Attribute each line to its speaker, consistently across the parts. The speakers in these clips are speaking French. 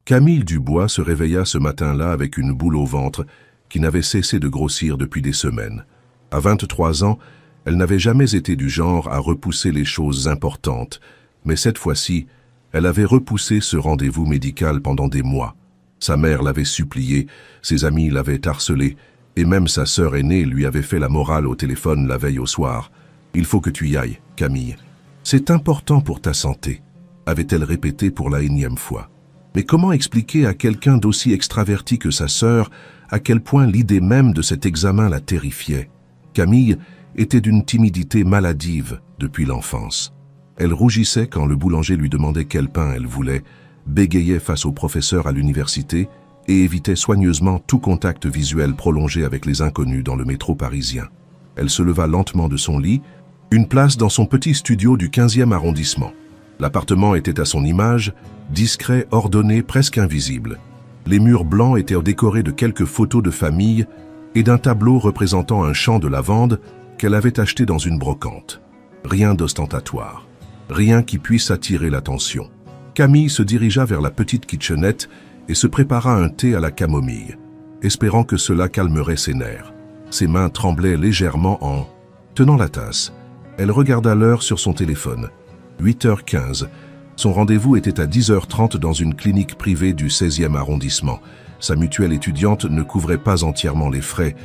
Speaker 1: Camille Dubois se réveilla ce matin-là avec une boule au ventre qui n'avait cessé de grossir depuis des semaines. À 23 ans, elle n'avait jamais été du genre à repousser les choses importantes, mais cette fois-ci, elle avait repoussé ce rendez-vous médical pendant des mois. Sa mère l'avait supplié, ses amis l'avaient harcelé, et même sa sœur aînée lui avait fait la morale au téléphone la veille au soir. « Il faut que tu y ailles, Camille. C'est important pour ta santé », avait-elle répété pour la énième fois. Mais comment expliquer à quelqu'un d'aussi extraverti que sa sœur à quel point l'idée même de cet examen la terrifiait? Camille était d'une timidité maladive depuis l'enfance. Elle rougissait quand le boulanger lui demandait quel pain elle voulait, bégayait face au professeur à l'université et évitait soigneusement tout contact visuel prolongé avec les inconnus dans le métro parisien. Elle se leva lentement de son lit, une place dans son petit studio du 15e arrondissement. L'appartement était à son image, discret, ordonné, presque invisible. Les murs blancs étaient décorés de quelques photos de famille et d'un tableau représentant un champ de lavande qu'elle avait acheté dans une brocante. Rien d'ostentatoire, rien qui puisse attirer l'attention. Camille se dirigea vers la petite kitchenette et se prépara un thé à la camomille, espérant que cela calmerait ses nerfs. Ses mains tremblaient légèrement en tenant la tasse. Elle regarda l'heure sur son téléphone. 8h15. Son rendez-vous était à 10h30 dans une clinique privée du 16e arrondissement. Sa mutuelle étudiante ne couvrait pas entièrement les frais,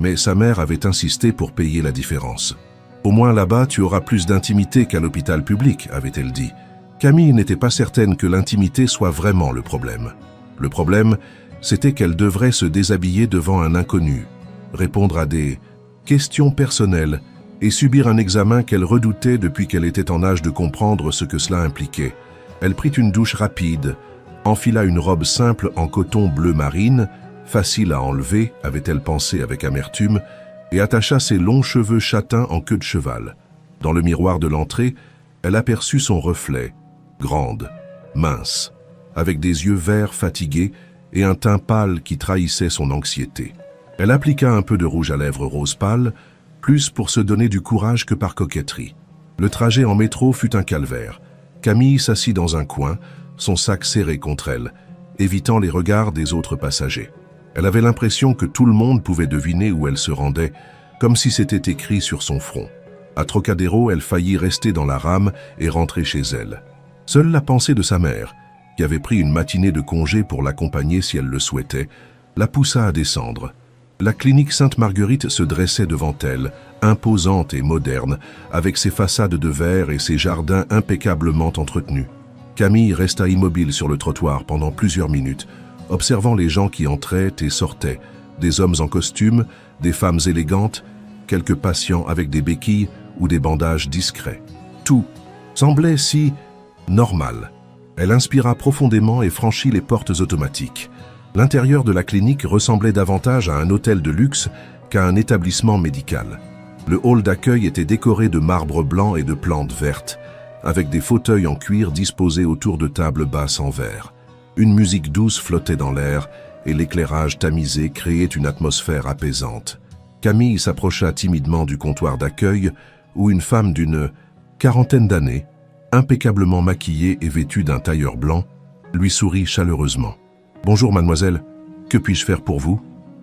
Speaker 1: mais sa mère avait insisté pour payer la différence. « Au moins là-bas, tu auras plus d'intimité qu'à l'hôpital public », avait-elle dit. Camille n'était pas certaine que l'intimité soit vraiment le problème. Le problème, c'était qu'elle devrait se déshabiller devant un inconnu, répondre à des questions personnelles et subir un examen qu'elle redoutait depuis qu'elle était en âge de comprendre ce que cela impliquait. Elle prit une douche rapide, enfila une robe simple en coton bleu marine, facile à enlever, avait-elle pensé avec amertume, et attacha ses longs cheveux châtains en queue de cheval. Dans le miroir de l'entrée, elle aperçut son reflet, grande, mince, avec des yeux verts fatigués et un teint pâle qui trahissait son anxiété. Elle appliqua un peu de rouge à lèvres rose pâle, plus pour se donner du courage que par coquetterie. Le trajet en métro fut un calvaire. Camille s'assit dans un coin, son sac serré contre elle, évitant les regards des autres passagers. Elle avait l'impression que tout le monde pouvait deviner où elle se rendait, comme si c'était écrit sur son front. À Trocadéro, elle faillit rester dans la rame et rentrer chez elle. Seule la pensée de sa mère, qui avait pris une matinée de congé pour l'accompagner si elle le souhaitait, la poussa à descendre. La clinique Sainte-Marguerite se dressait devant elle, imposante et moderne, avec ses façades de verre et ses jardins impeccablement entretenus. Camille resta immobile sur le trottoir pendant plusieurs minutes, observant les gens qui entraient et sortaient, des hommes en costume, des femmes élégantes, quelques patients avec des béquilles ou des bandages discrets. Tout semblait si normal. Elle inspira profondément et franchit les portes automatiques. L'intérieur de la clinique ressemblait davantage à un hôtel de luxe qu'à un établissement médical. Le hall d'accueil était décoré de marbre blanc et de plantes vertes, avec des fauteuils en cuir disposés autour de tables basses en verre. Une musique douce flottait dans l'air et l'éclairage tamisé créait une atmosphère apaisante. Camille s'approcha timidement du comptoir d'accueil où une femme d'une quarantaine d'années, impeccablement maquillée et vêtue d'un tailleur blanc, lui sourit chaleureusement. « Bonjour mademoiselle, que puis-je faire pour vous ?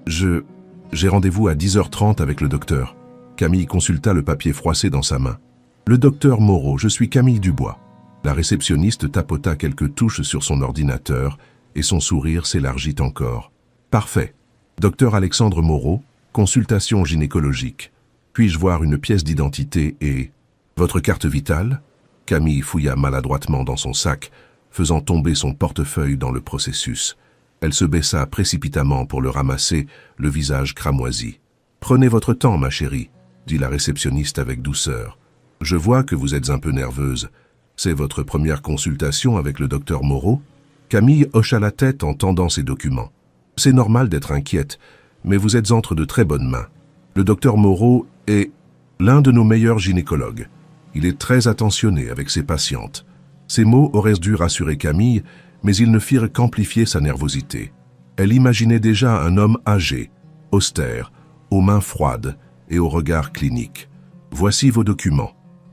Speaker 1: J'ai rendez-vous à 10h30 avec le docteur. » Camille consulta le papier froissé dans sa main. « Le docteur Moreau, je suis Camille Dubois. » La réceptionniste tapota quelques touches sur son ordinateur et son sourire s'élargit encore. « Parfait. Docteur Alexandre Moreau, consultation gynécologique. Puis-je voir une pièce d'identité et... votre carte vitale ?» Camille fouilla maladroitement dans son sac, faisant tomber son portefeuille dans le processus. Elle se baissa précipitamment pour le ramasser, le visage cramoisi. « Prenez votre temps, ma chérie, » dit la réceptionniste avec douceur. « Je vois que vous êtes un peu nerveuse. C'est votre première consultation avec le docteur Moreau ?» Camille hocha la tête en tendant ses documents. « C'est normal d'être inquiète, mais vous êtes entre de très bonnes mains. Le docteur Moreau est l'un de nos meilleurs gynécologues. Il est très attentionné avec ses patientes. » Ces mots auraient dû rassurer Camille, mais ils ne firent qu'amplifier sa nervosité. Elle imaginait déjà un homme âgé, austère, aux mains froides et au regard clinique. « Voici vos documents »,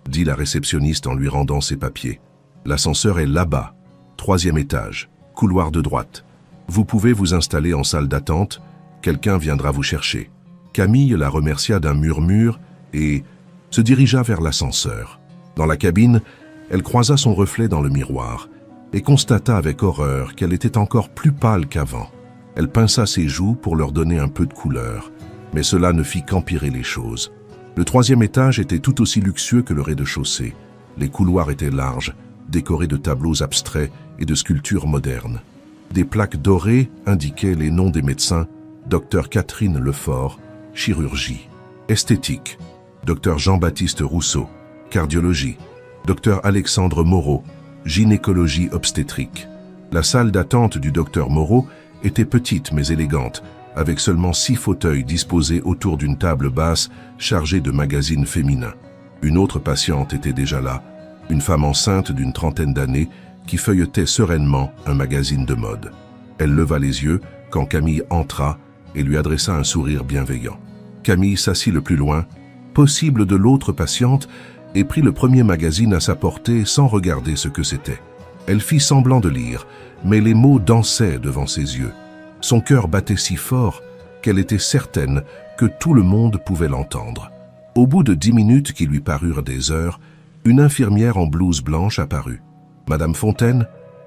Speaker 1: dit la réceptionniste en lui rendant ses papiers. « L'ascenseur est là-bas, 3e étage. » Couloir de droite. Vous pouvez vous installer en salle d'attente, quelqu'un viendra vous chercher. Camille la remercia d'un murmure et se dirigea vers l'ascenseur. Dans la cabine, elle croisa son reflet dans le miroir et constata avec horreur qu'elle était encore plus pâle qu'avant. Elle pinça ses joues pour leur donner un peu de couleur, mais cela ne fit qu'empirer les choses. Le 3e étage était tout aussi luxueux que le rez-de-chaussée. Les couloirs étaient larges, décorés de tableaux abstraits et de sculptures modernes. Des plaques dorées indiquaient les noms des médecins: Dr Catherine Lefort, chirurgie; esthétique, Dr Jean-Baptiste Rousseau, cardiologie; Dr Alexandre Moreau, gynécologie obstétrique. La salle d'attente du docteur Moreau était petite mais élégante, avec seulement 6 fauteuils disposés autour d'une table basse chargée de magazines féminins. Une autre patiente était déjà là, une femme enceinte d'une trentaine d'années qui feuilletait sereinement un magazine de mode. Elle leva les yeux quand Camille entra et lui adressa un sourire bienveillant. Camille s'assit le plus loin possible de l'autre patiente et prit le premier magazine à sa portée sans regarder ce que c'était. Elle fit semblant de lire, mais les mots dansaient devant ses yeux. Son cœur battait si fort qu'elle était certaine que tout le monde pouvait l'entendre. Au bout de 10 minutes qui lui parurent des heures, une infirmière en blouse blanche apparut. « Madame Fontaine,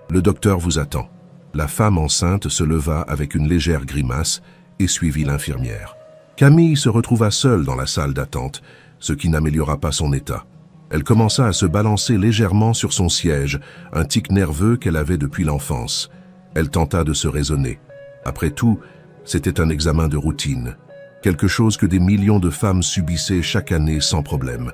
Speaker 1: le docteur vous attend. » La femme enceinte se leva avec une légère grimace et suivit l'infirmière. Camille se retrouva seule dans la salle d'attente, ce qui n'améliora pas son état. Elle commença à se balancer légèrement sur son siège, un tic nerveux qu'elle avait depuis l'enfance. Elle tenta de se raisonner. Après tout, c'était un examen de routine, quelque chose que des millions de femmes subissaient chaque année sans problème.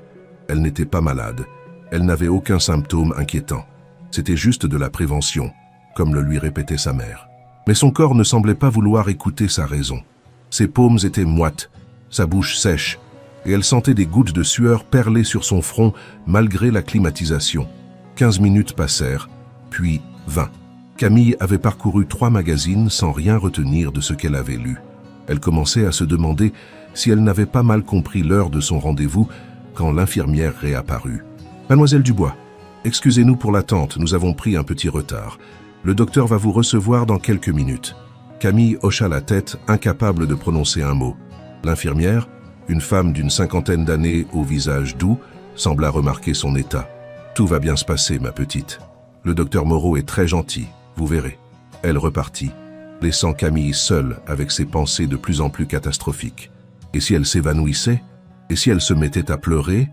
Speaker 1: Elle n'était pas malade, elle n'avait aucun symptôme inquiétant. C'était juste de la prévention, comme le lui répétait sa mère. Mais son corps ne semblait pas vouloir écouter sa raison. Ses paumes étaient moites, sa bouche sèche, et elle sentait des gouttes de sueur perler sur son front malgré la climatisation. 15 minutes passèrent, puis 20. Camille avait parcouru 3 magazines sans rien retenir de ce qu'elle avait lu. Elle commençait à se demander si elle n'avait pas mal compris l'heure de son rendez-vous quand l'infirmière réapparut. « Mademoiselle Dubois, excusez-nous pour l'attente, nous avons pris un petit retard. Le docteur va vous recevoir dans quelques minutes. » Camille hocha la tête, incapable de prononcer un mot. L'infirmière, une femme d'une 50aine d'années au visage doux, sembla remarquer son état. « Tout va bien se passer, ma petite. Le docteur Moreau est très gentil, vous verrez. » Elle repartit, laissant Camille seule avec ses pensées de plus en plus catastrophiques. Et si elle s'évanouissait? Et si elle se mettait à pleurer?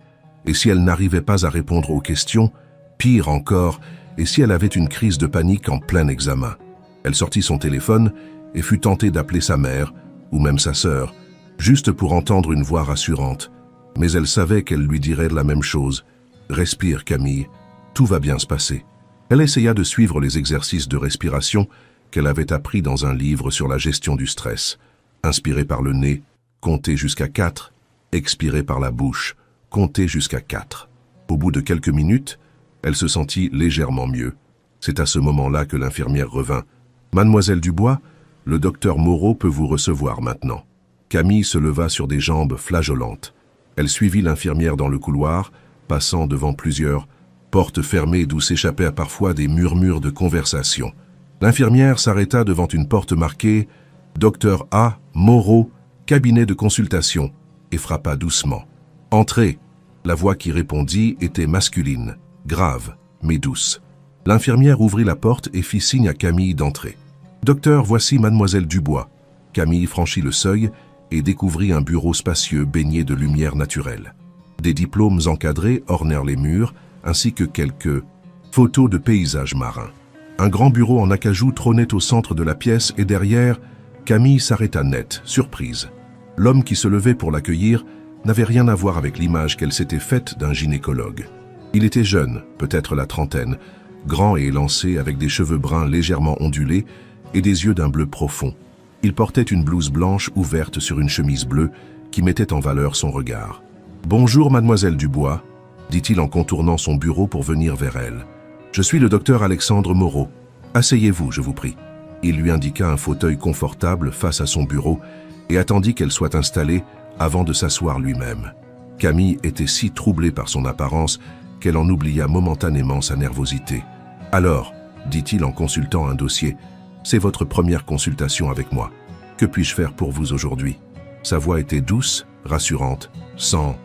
Speaker 1: Et si elle n'arrivait pas à répondre aux questions? Pire encore, et si elle avait une crise de panique en plein examen? Elle sortit son téléphone et fut tentée d'appeler sa mère, ou même sa sœur, juste pour entendre une voix rassurante. Mais elle savait qu'elle lui dirait la même chose. « Respire, Camille, tout va bien se passer. » Elle essaya de suivre les exercices de respiration qu'elle avait appris dans un livre sur la gestion du stress. Inspirer par le nez, compter jusqu'à 4, expirer par la bouche, compter jusqu'à 4. Au bout de quelques minutes, elle se sentit légèrement mieux. C'est à ce moment-là que l'infirmière revint. « Mademoiselle Dubois, le docteur Moreau peut vous recevoir maintenant. » Camille se leva sur des jambes flageolantes. Elle suivit l'infirmière dans le couloir, passant devant plusieurs portes fermées d'où s'échappaient parfois des murmures de conversation. L'infirmière s'arrêta devant une porte marquée « Dr A. Moreau, cabinet de consultation » et frappa doucement. « Entrez !» La voix qui répondit était masculine, grave, mais douce. L'infirmière ouvrit la porte et fit signe à Camille d'entrer. « Docteur, voici mademoiselle Dubois. » Camille franchit le seuil et découvrit un bureau spacieux baigné de lumière naturelle. Des diplômes encadrés ornèrent les murs, ainsi que quelques photos de paysages marins. Un grand bureau en acajou trônait au centre de la pièce et derrière, Camille s'arrêta net, surprise. L'homme qui se levait pour l'accueillir n'avait rien à voir avec l'image qu'elle s'était faite d'un gynécologue. Il était jeune, peut-être la trentaine, grand et élancé avec des cheveux bruns légèrement ondulés et des yeux d'un bleu profond. Il portait une blouse blanche ouverte sur une chemise bleue qui mettait en valeur son regard. « Bonjour, mademoiselle Dubois », dit-il en contournant son bureau pour venir vers elle. « Je suis le docteur Alexandre Moreau. Asseyez-vous, je vous prie. » Il lui indiqua un fauteuil confortable face à son bureau et attendit qu'elle soit installée avant de s'asseoir lui-même. Camille était si troublée par son apparence qu'elle en oublia momentanément sa nervosité. « Alors, dit-il en consultant un dossier. « C'est votre première consultation avec moi. Que puis-je faire pour vous aujourd'hui ?» Sa voix était douce, rassurante, sans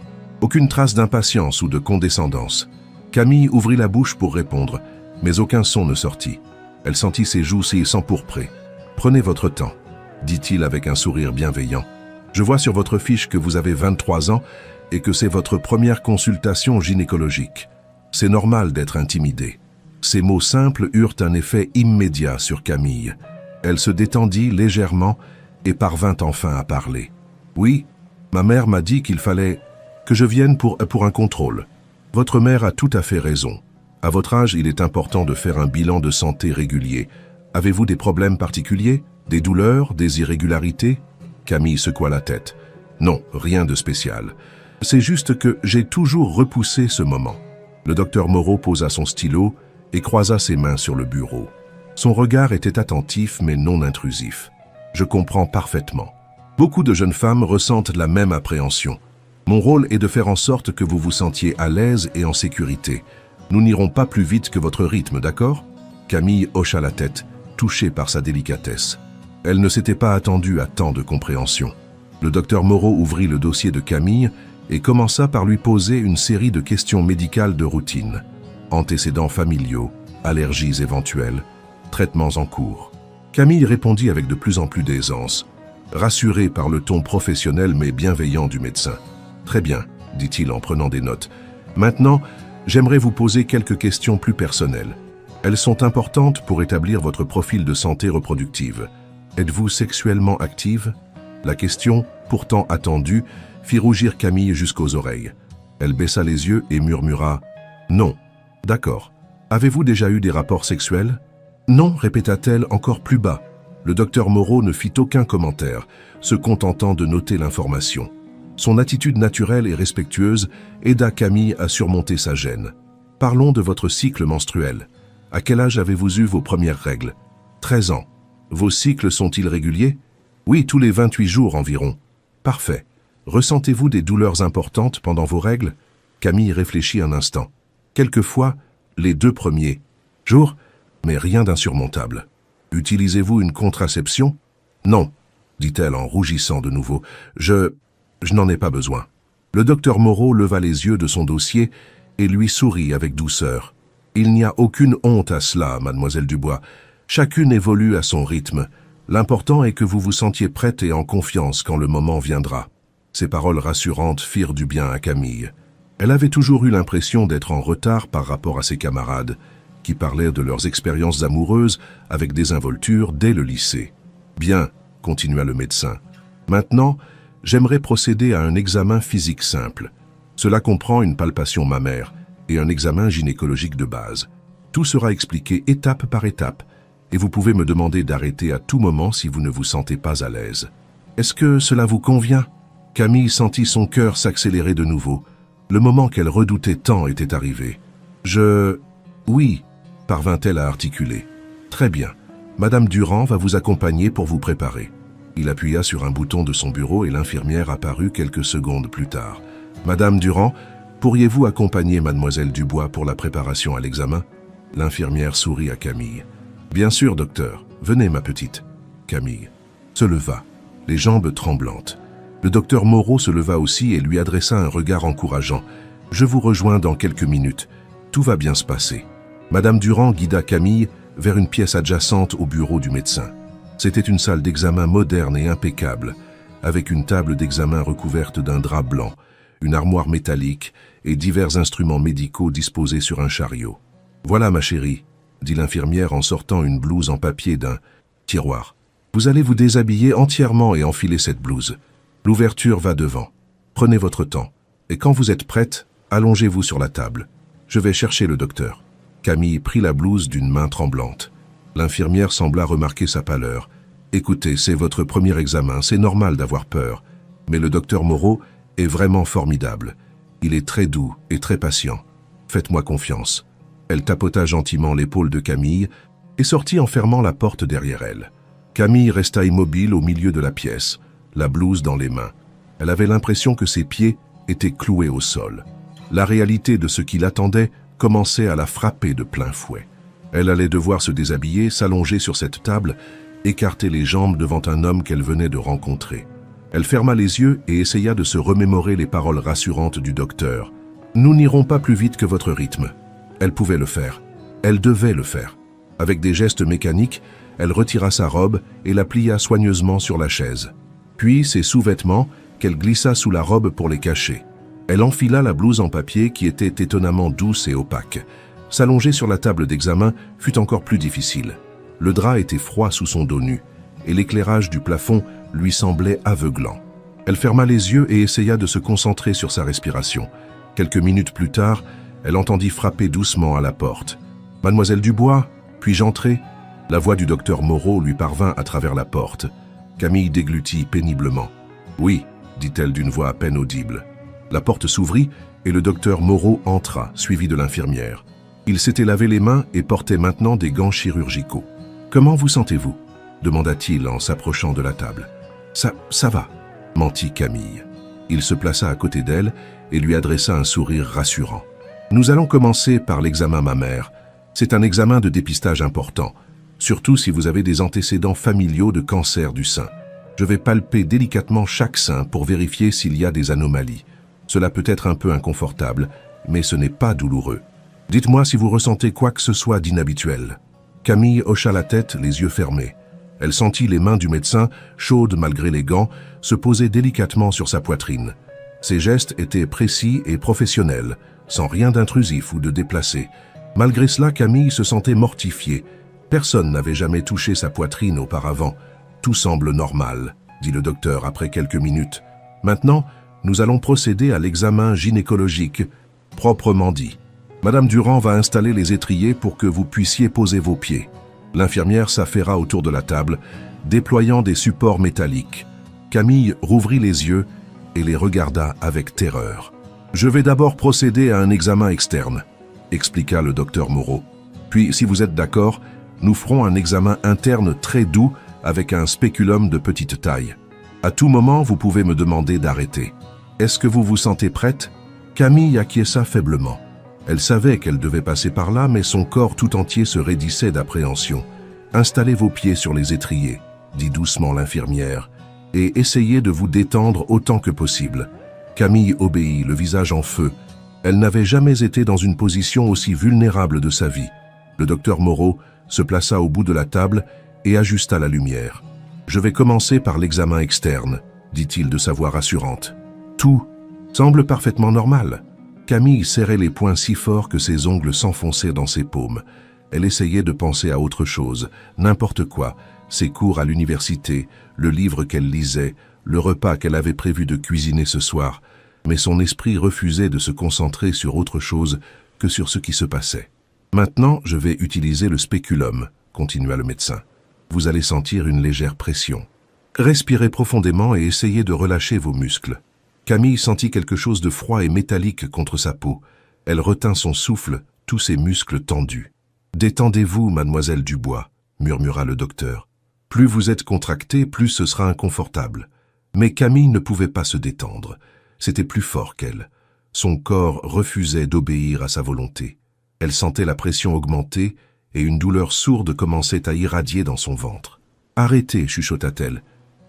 Speaker 1: aucune trace d'impatience ou de condescendance. Camille ouvrit la bouche pour répondre, mais aucun son ne sortit. Elle sentit ses joues s'empourprer. « Prenez votre temps, » dit-il avec un sourire bienveillant. « Je vois sur votre fiche que vous avez 23 ans et que c'est votre première consultation gynécologique. C'est normal d'être intimidée. » Ces mots simples eurent un effet immédiat sur Camille. Elle se détendit légèrement et parvint enfin à parler. « Oui, ma mère m'a dit qu'il fallait que je vienne pour un contrôle. Votre mère a tout à fait raison. À votre âge, il est important de faire un bilan de santé régulier. Avez-vous des problèmes particuliers? Des douleurs? Des irrégularités ?» Camille secoua la tête. « Non, rien de spécial. C'est juste que j'ai toujours repoussé ce moment. » Le docteur Moreau posa son stylo et croisa ses mains sur le bureau. Son regard était attentif mais non intrusif. « Je comprends parfaitement. Beaucoup de jeunes femmes ressentent la même appréhension. Mon rôle est de faire en sorte que vous vous sentiez à l'aise et en sécurité. Nous n'irons pas plus vite que votre rythme, d'accord ?» Camille hocha la tête, touchée par sa délicatesse. Elle ne s'était pas attendue à tant de compréhension. Le docteur Moreau ouvrit le dossier de Camille et commença par lui poser une série de questions médicales de routine. Antécédents familiaux, allergies éventuelles, traitements en cours. Camille répondit avec de plus en plus d'aisance, rassurée par le ton professionnel mais bienveillant du médecin. « Très bien, » dit-il en prenant des notes. « Maintenant, j'aimerais vous poser quelques questions plus personnelles. Elles sont importantes pour établir votre profil de santé reproductive. Êtes-vous sexuellement active ?» La question, pourtant attendue, fit rougir Camille jusqu'aux oreilles. Elle baissa les yeux et murmura « Non. » « D'accord. Avez-vous déjà eu des rapports sexuels ?»« Non, » répéta-t-elle encore plus bas. Le docteur Moreau ne fit aucun commentaire, se contentant de noter l'information. Son attitude naturelle et respectueuse aida Camille à surmonter sa gêne. « Parlons de votre cycle menstruel. À quel âge avez-vous eu vos premières règles ?»« 13 ans. Vos cycles sont-ils réguliers ?»« Oui, tous les 28 jours environ. »« Parfait. Ressentez-vous des douleurs importantes pendant vos règles ?» Camille réfléchit un instant. Quelquefois, les 2 premiers jours, mais rien d'insurmontable. Utilisez-vous une contraception? Non, dit-elle en rougissant de nouveau. Je n'en ai pas besoin. Le docteur Moreau leva les yeux de son dossier et lui sourit avec douceur. Il n'y a aucune honte à cela, mademoiselle Dubois. Chacune évolue à son rythme. L'important est que vous vous sentiez prête et en confiance quand le moment viendra. Ces paroles rassurantes firent du bien à Camille. Elle avait toujours eu l'impression d'être en retard par rapport à ses camarades, qui parlaient de leurs expériences amoureuses avec désinvolture dès le lycée. « Bien, » continua le médecin. « Maintenant, j'aimerais procéder à un examen physique simple. Cela comprend une palpation mammaire et un examen gynécologique de base. Tout sera expliqué étape par étape, et vous pouvez me demander d'arrêter à tout moment si vous ne vous sentez pas à l'aise. Est-ce que cela vous convient ?» Camille sentit son cœur s'accélérer de nouveau. Le moment qu'elle redoutait tant était arrivé. « Oui, » parvint-elle à articuler. « Très bien. Madame Durand va vous accompagner pour vous préparer. » Il appuya sur un bouton de son bureau et l'infirmière apparut quelques secondes plus tard. « Madame Durand, pourriez-vous accompagner mademoiselle Dubois pour la préparation à l'examen ?» L'infirmière sourit à Camille. « Bien sûr, docteur. Venez, ma petite. » Camille se leva, les jambes tremblantes. Le docteur Moreau se leva aussi et lui adressa un regard encourageant. « Je vous rejoins dans quelques minutes. Tout va bien se passer. » Madame Durand guida Camille vers une pièce adjacente au bureau du médecin. C'était une salle d'examen moderne et impeccable, avec une table d'examen recouverte d'un drap blanc, une armoire métallique et divers instruments médicaux disposés sur un chariot. « Voilà, ma chérie, » dit l'infirmière en sortant une blouse en papier d'un tiroir. « Vous allez vous déshabiller entièrement et enfiler cette blouse. L'ouverture va devant. Prenez votre temps. Et quand vous êtes prête, allongez-vous sur la table. Je vais chercher le docteur. » Camille prit la blouse d'une main tremblante. L'infirmière sembla remarquer sa pâleur. « Écoutez, c'est votre premier examen, c'est normal d'avoir peur. Mais le docteur Moreau est vraiment formidable. Il est très doux et très patient. Faites-moi confiance. » Elle tapota gentiment l'épaule de Camille et sortit en fermant la porte derrière elle. Camille resta immobile au milieu de la pièce, la blouse dans les mains. Elle avait l'impression que ses pieds étaient cloués au sol. La réalité de ce qui l'attendait commençait à la frapper de plein fouet. Elle allait devoir se déshabiller, s'allonger sur cette table, écarter les jambes devant un homme qu'elle venait de rencontrer. Elle ferma les yeux et essaya de se remémorer les paroles rassurantes du docteur. « Nous n'irons pas plus vite que votre rythme. » Elle pouvait le faire. Elle devait le faire. Avec des gestes mécaniques, elle retira sa robe et la plia soigneusement sur la chaise. Puis ses sous-vêtements, qu'elle glissa sous la robe pour les cacher. Elle enfila la blouse en papier qui était étonnamment douce et opaque. S'allonger sur la table d'examen fut encore plus difficile. Le drap était froid sous son dos nu, et l'éclairage du plafond lui semblait aveuglant. Elle ferma les yeux et essaya de se concentrer sur sa respiration. Quelques minutes plus tard, elle entendit frapper doucement à la porte. « Mademoiselle Dubois, puis-je entrer ?» La voix du docteur Moreau lui parvint à travers la porte. Camille déglutit péniblement. « Oui », dit-elle d'une voix à peine audible. La porte s'ouvrit et le docteur Moreau entra, suivi de l'infirmière. Il s'était lavé les mains et portait maintenant des gants chirurgicaux. « Comment vous sentez-vous » demanda-t-il en s'approchant de la table. « Ça va », mentit Camille. Il se plaça à côté d'elle et lui adressa un sourire rassurant. « Nous allons commencer par l'examen mammaire. C'est un examen de dépistage important, surtout si vous avez des antécédents familiaux de cancer du sein. Je vais palper délicatement chaque sein pour vérifier s'il y a des anomalies. Cela peut être un peu inconfortable, mais ce n'est pas douloureux. Dites-moi si vous ressentez quoi que ce soit d'inhabituel. » Camille hocha la tête, les yeux fermés. Elle sentit les mains du médecin, chaudes malgré les gants, se poser délicatement sur sa poitrine. Ses gestes étaient précis et professionnels, sans rien d'intrusif ou de déplacé. Malgré cela, Camille se sentait mortifiée. Personne n'avait jamais touché sa poitrine auparavant. Tout semble normal, dit le docteur après quelques minutes. Maintenant, nous allons procéder à l'examen gynécologique, proprement dit. Madame Durand va installer les étriers pour que vous puissiez poser vos pieds. L'infirmière s'affaira autour de la table, déployant des supports métalliques. Camille rouvrit les yeux et les regarda avec terreur. « Je vais d'abord procéder à un examen externe », expliqua le docteur Moreau. « Puis, si vous êtes d'accord, nous ferons un examen interne très doux avec un spéculum de petite taille. À tout moment, vous pouvez me demander d'arrêter. Est-ce que vous vous sentez prête ?» Camille acquiesça faiblement. Elle savait qu'elle devait passer par là, mais son corps tout entier se raidissait d'appréhension. « Installez vos pieds sur les étriers, » dit doucement l'infirmière, « et essayez de vous détendre autant que possible. » Camille obéit, le visage en feu. Elle n'avait jamais été dans une position aussi vulnérable de sa vie. Le docteur Moreau se plaça au bout de la table et ajusta la lumière. « Je vais commencer par l'examen externe, » dit-il de sa voix rassurante. « Tout semble parfaitement normal. » Camille serrait les poings si fort que ses ongles s'enfonçaient dans ses paumes. Elle essayait de penser à autre chose, n'importe quoi, ses cours à l'université, le livre qu'elle lisait, le repas qu'elle avait prévu de cuisiner ce soir, mais son esprit refusait de se concentrer sur autre chose que sur ce qui se passait. « Maintenant, je vais utiliser le spéculum, » continua le médecin. « Vous allez sentir une légère pression. Respirez profondément et essayez de relâcher vos muscles. » Camille sentit quelque chose de froid et métallique contre sa peau. Elle retint son souffle, tous ses muscles tendus. « Détendez-vous, mademoiselle Dubois, » murmura le docteur. « Plus vous êtes contractée, plus ce sera inconfortable. » Mais Camille ne pouvait pas se détendre. C'était plus fort qu'elle. Son corps refusait d'obéir à sa volonté. Elle sentait la pression augmenter et une douleur sourde commençait à irradier dans son ventre. « Arrêtez, chuchota-t-elle. »«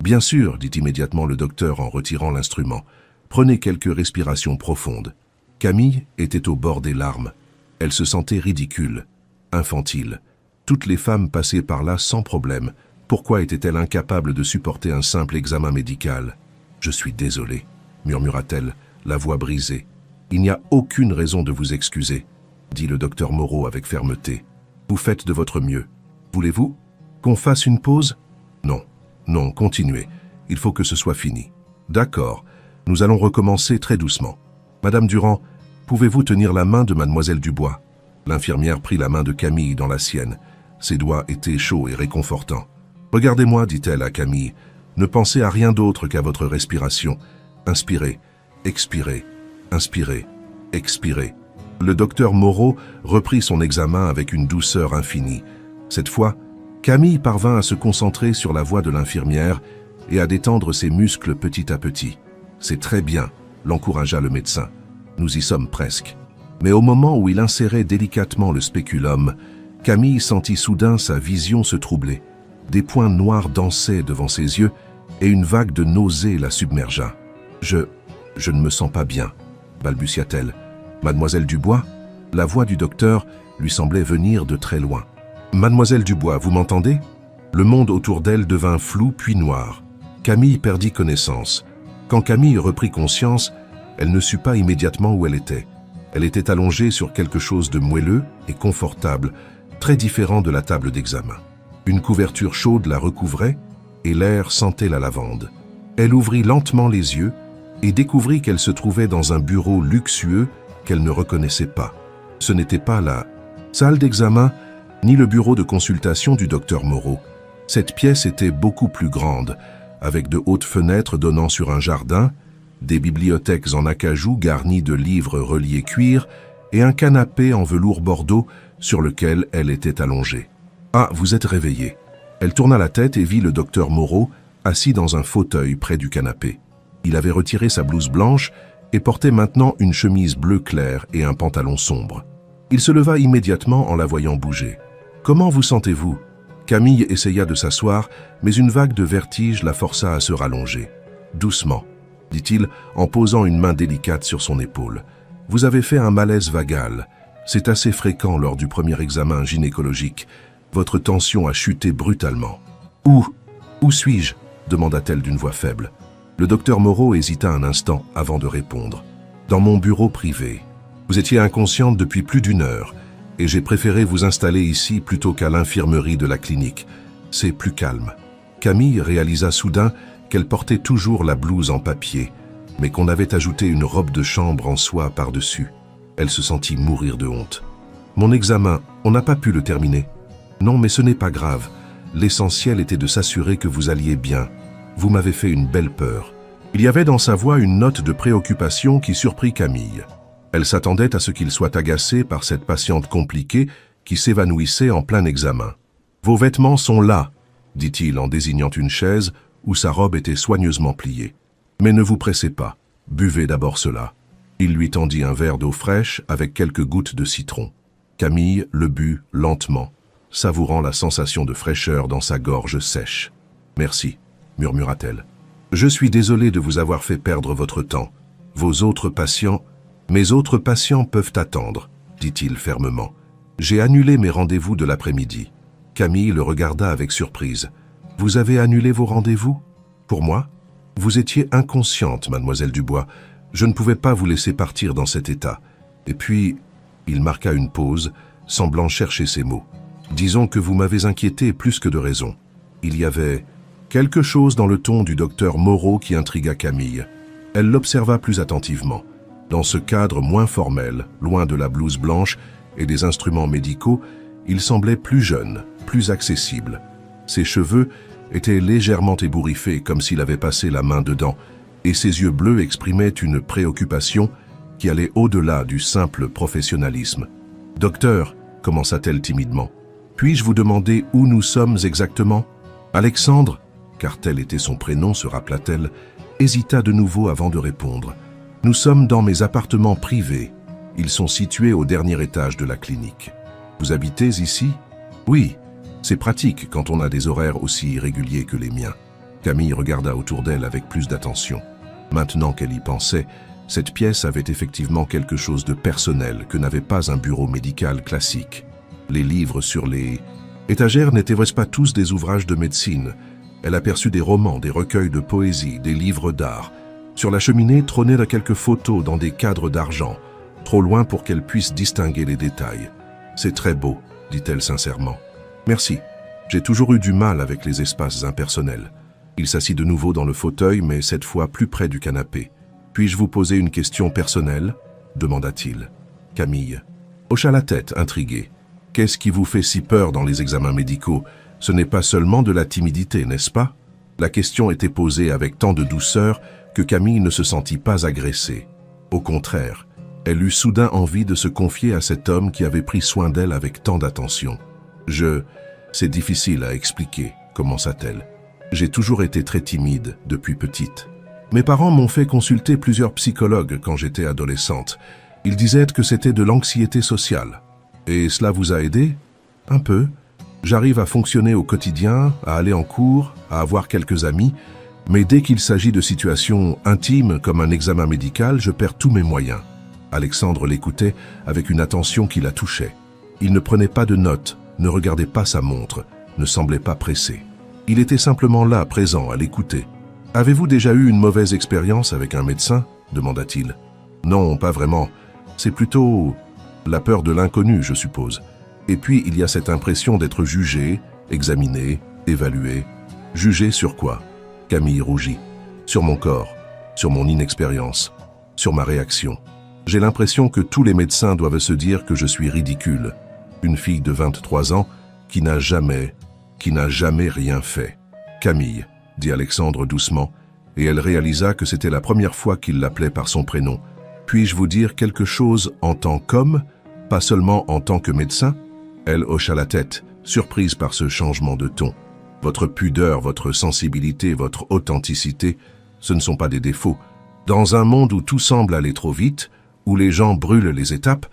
Speaker 1: Bien sûr, » dit immédiatement le docteur en retirant l'instrument. « Prenez quelques respirations profondes. » Camille était au bord des larmes. Elle se sentait ridicule, infantile. Toutes les femmes passaient par là sans problème. Pourquoi était-elle incapable de supporter un simple examen médical? « Je suis désolée, » murmura-t-elle, la voix brisée. « Il n'y a aucune raison de vous excuser, » dit le docteur Moreau avec fermeté. « Vous faites de votre mieux. Voulez-vous qu'on fasse une pause? » « Non, non, continuez. Il faut que ce soit fini. »« D'accord. Nous allons recommencer très doucement. Madame Durand, pouvez-vous tenir la main de mademoiselle Dubois ?» L'infirmière prit la main de Camille dans la sienne. Ses doigts étaient chauds et réconfortants. « Regardez-moi, dit-elle à Camille. Ne pensez à rien d'autre qu'à votre respiration. Inspirez, expirez, inspirez, expirez. » Le docteur Moreau reprit son examen avec une douceur infinie. Cette fois, Camille parvint à se concentrer sur la voix de l'infirmière et à détendre ses muscles petit à petit. « C'est très bien, » l'encouragea le médecin. « Nous y sommes presque. » Mais au moment où il insérait délicatement le spéculum, Camille sentit soudain sa vision se troubler. Des points noirs dansaient devant ses yeux et une vague de nausée la submergea. « Je ne me sens pas bien », balbutia-t-elle. « Mademoiselle Dubois ?» La voix du docteur lui semblait venir de très loin. « Mademoiselle Dubois, vous m'entendez ?» Le monde autour d'elle devint flou puis noir. Camille perdit connaissance. Quand Camille reprit conscience, elle ne sut pas immédiatement où elle était. Elle était allongée sur quelque chose de moelleux et confortable, très différent de la table d'examen. Une couverture chaude la recouvrait et l'air sentait la lavande. Elle ouvrit lentement les yeux et découvrit qu'elle se trouvait dans un bureau luxueux qu'elle ne reconnaissait pas. Ce n'était pas la salle d'examen ni le bureau de consultation du docteur Moreau. Cette pièce était beaucoup plus grande, avec de hautes fenêtres donnant sur un jardin, des bibliothèques en acajou garnies de livres reliés cuir et un canapé en velours bordeaux sur lequel elle était allongée. « Ah, vous êtes réveillée !» Elle tourna la tête et vit le docteur Moreau assis dans un fauteuil près du canapé. Il avait retiré sa blouse blanche et portait maintenant une chemise bleu clair et un pantalon sombre. Il se leva immédiatement en la voyant bouger. « Comment vous sentez-vous » Camille essaya de s'asseoir, mais une vague de vertige la força à se rallonger. « Doucement », dit-il en posant une main délicate sur son épaule. « Vous avez fait un malaise vagal. C'est assez fréquent lors du premier examen gynécologique. Votre tension a chuté brutalement. »« Où suis-je » demanda-t-elle d'une voix faible. Le docteur Moreau hésita un instant avant de répondre. « Dans mon bureau privé. Vous étiez inconsciente depuis plus d'1 heure et j'ai préféré vous installer ici plutôt qu'à l'infirmerie de la clinique. C'est plus calme. » Camille réalisa soudain qu'elle portait toujours la blouse en papier, mais qu'on avait ajouté une robe de chambre en soie par-dessus. Elle se sentit mourir de honte. « Mon examen, on n'a pas pu le terminer. »« Non, mais ce n'est pas grave. L'essentiel était de s'assurer que vous alliez bien. Vous m'avez fait une belle peur. » Il y avait dans sa voix une note de préoccupation qui surprit Camille. Elle s'attendait à ce qu'il soit agacé par cette patiente compliquée qui s'évanouissait en plein examen. « Vos vêtements sont là, » dit-il en désignant une chaise où sa robe était soigneusement pliée. « Mais ne vous pressez pas, buvez d'abord cela. » Il lui tendit un verre d'eau fraîche avec quelques gouttes de citron. Camille le but lentement, savourant la sensation de fraîcheur dans sa gorge sèche. « Merci, » murmura-t-elle. « Je suis désolée de vous avoir fait perdre votre temps. Vos autres patients... » « Mes autres patients peuvent attendre, » dit-il fermement. « J'ai annulé mes rendez-vous de l'après-midi. » Camille le regarda avec surprise. « Vous avez annulé vos rendez-vous ? Pour moi ? Vous étiez inconsciente, mademoiselle Dubois. Je ne pouvais pas vous laisser partir dans cet état. Et puis... » Il marqua une pause, semblant chercher ses mots. « Disons que vous m'avez inquiété plus que de raison. » Il y avait quelque chose dans le ton du docteur Moreau qui intrigua Camille. Elle l'observa plus attentivement. Dans ce cadre moins formel, loin de la blouse blanche et des instruments médicaux, il semblait plus jeune, plus accessible. Ses cheveux étaient légèrement ébouriffés comme s'il avait passé la main dedans, et ses yeux bleus exprimaient une préoccupation qui allait au-delà du simple professionnalisme. « Docteur, » commença-t-elle timidement, « puis-je vous demander où nous sommes exactement ?» Alexandre, car tel était son prénom, se rappela-t-elle, hésita de nouveau avant de répondre. « Nous sommes dans mes appartements privés. Ils sont situés au dernier étage de la clinique. Vous habitez ici ? » « Oui, c'est pratique quand on a des horaires aussi irréguliers que les miens. » Camille regarda autour d'elle avec plus d'attention. Maintenant qu'elle y pensait, cette pièce avait effectivement quelque chose de personnel que n'avait pas un bureau médical classique. Les livres sur les étagères n'étaient-ce pas tous des ouvrages de médecine? Elle aperçut des romans, des recueils de poésie, des livres d'art. Sur la cheminée trônaient quelques photos dans des cadres d'argent, trop loin pour qu'elle puisse distinguer les détails. « C'est très beau, » dit-elle sincèrement. « Merci, j'ai toujours eu du mal avec les espaces impersonnels. » Il s'assit de nouveau dans le fauteuil, mais cette fois plus près du canapé. « Puis-je vous poser une question personnelle ?» demanda-t-il. Camille hocha la tête, intriguée. « Qu'est-ce qui vous fait si peur dans les examens médicaux? Ce n'est pas seulement de la timidité, n'est-ce pas ?» La question était posée avec tant de douceur que Camille ne se sentit pas agressée. Au contraire, elle eut soudain envie de se confier à cet homme qui avait pris soin d'elle avec tant d'attention. « C'est difficile à expliquer, » commença-t-elle. « J'ai toujours été très timide depuis petite. Mes parents m'ont fait consulter plusieurs psychologues quand j'étais adolescente. Ils disaient que c'était de l'anxiété sociale. Et cela vous a aidé ? Un peu. J'arrive à fonctionner au quotidien, à aller en cours, à avoir quelques amis, mais dès qu'il s'agit de situations intimes comme un examen médical, je perds tous mes moyens. » Alexandre l'écoutait avec une attention qui la touchait. Il ne prenait pas de notes, ne regardait pas sa montre, ne semblait pas pressé. Il était simplement là, présent, à l'écouter. « Avez-vous déjà eu une mauvaise expérience avec un médecin ?» demanda-t-il. « Non, pas vraiment. C'est plutôt la peur de l'inconnu, je suppose. Et puis, il y a cette impression d'être jugé, examiné, évalué. Jugé sur quoi ?» Camille rougit. « Sur mon corps, sur mon inexpérience, sur ma réaction. J'ai l'impression que tous les médecins doivent se dire que je suis ridicule. Une fille de 23 ans qui n'a jamais rien fait. »« Camille », dit Alexandre doucement, et elle réalisa que c'était la première fois qu'il l'appelait par son prénom. « Puis-je vous dire quelque chose en tant qu'homme, pas seulement en tant que médecin ?» Elle hocha la tête, surprise par ce changement de ton. « Votre pudeur, votre sensibilité, votre authenticité, ce ne sont pas des défauts. Dans un monde où tout semble aller trop vite, où les gens brûlent les étapes,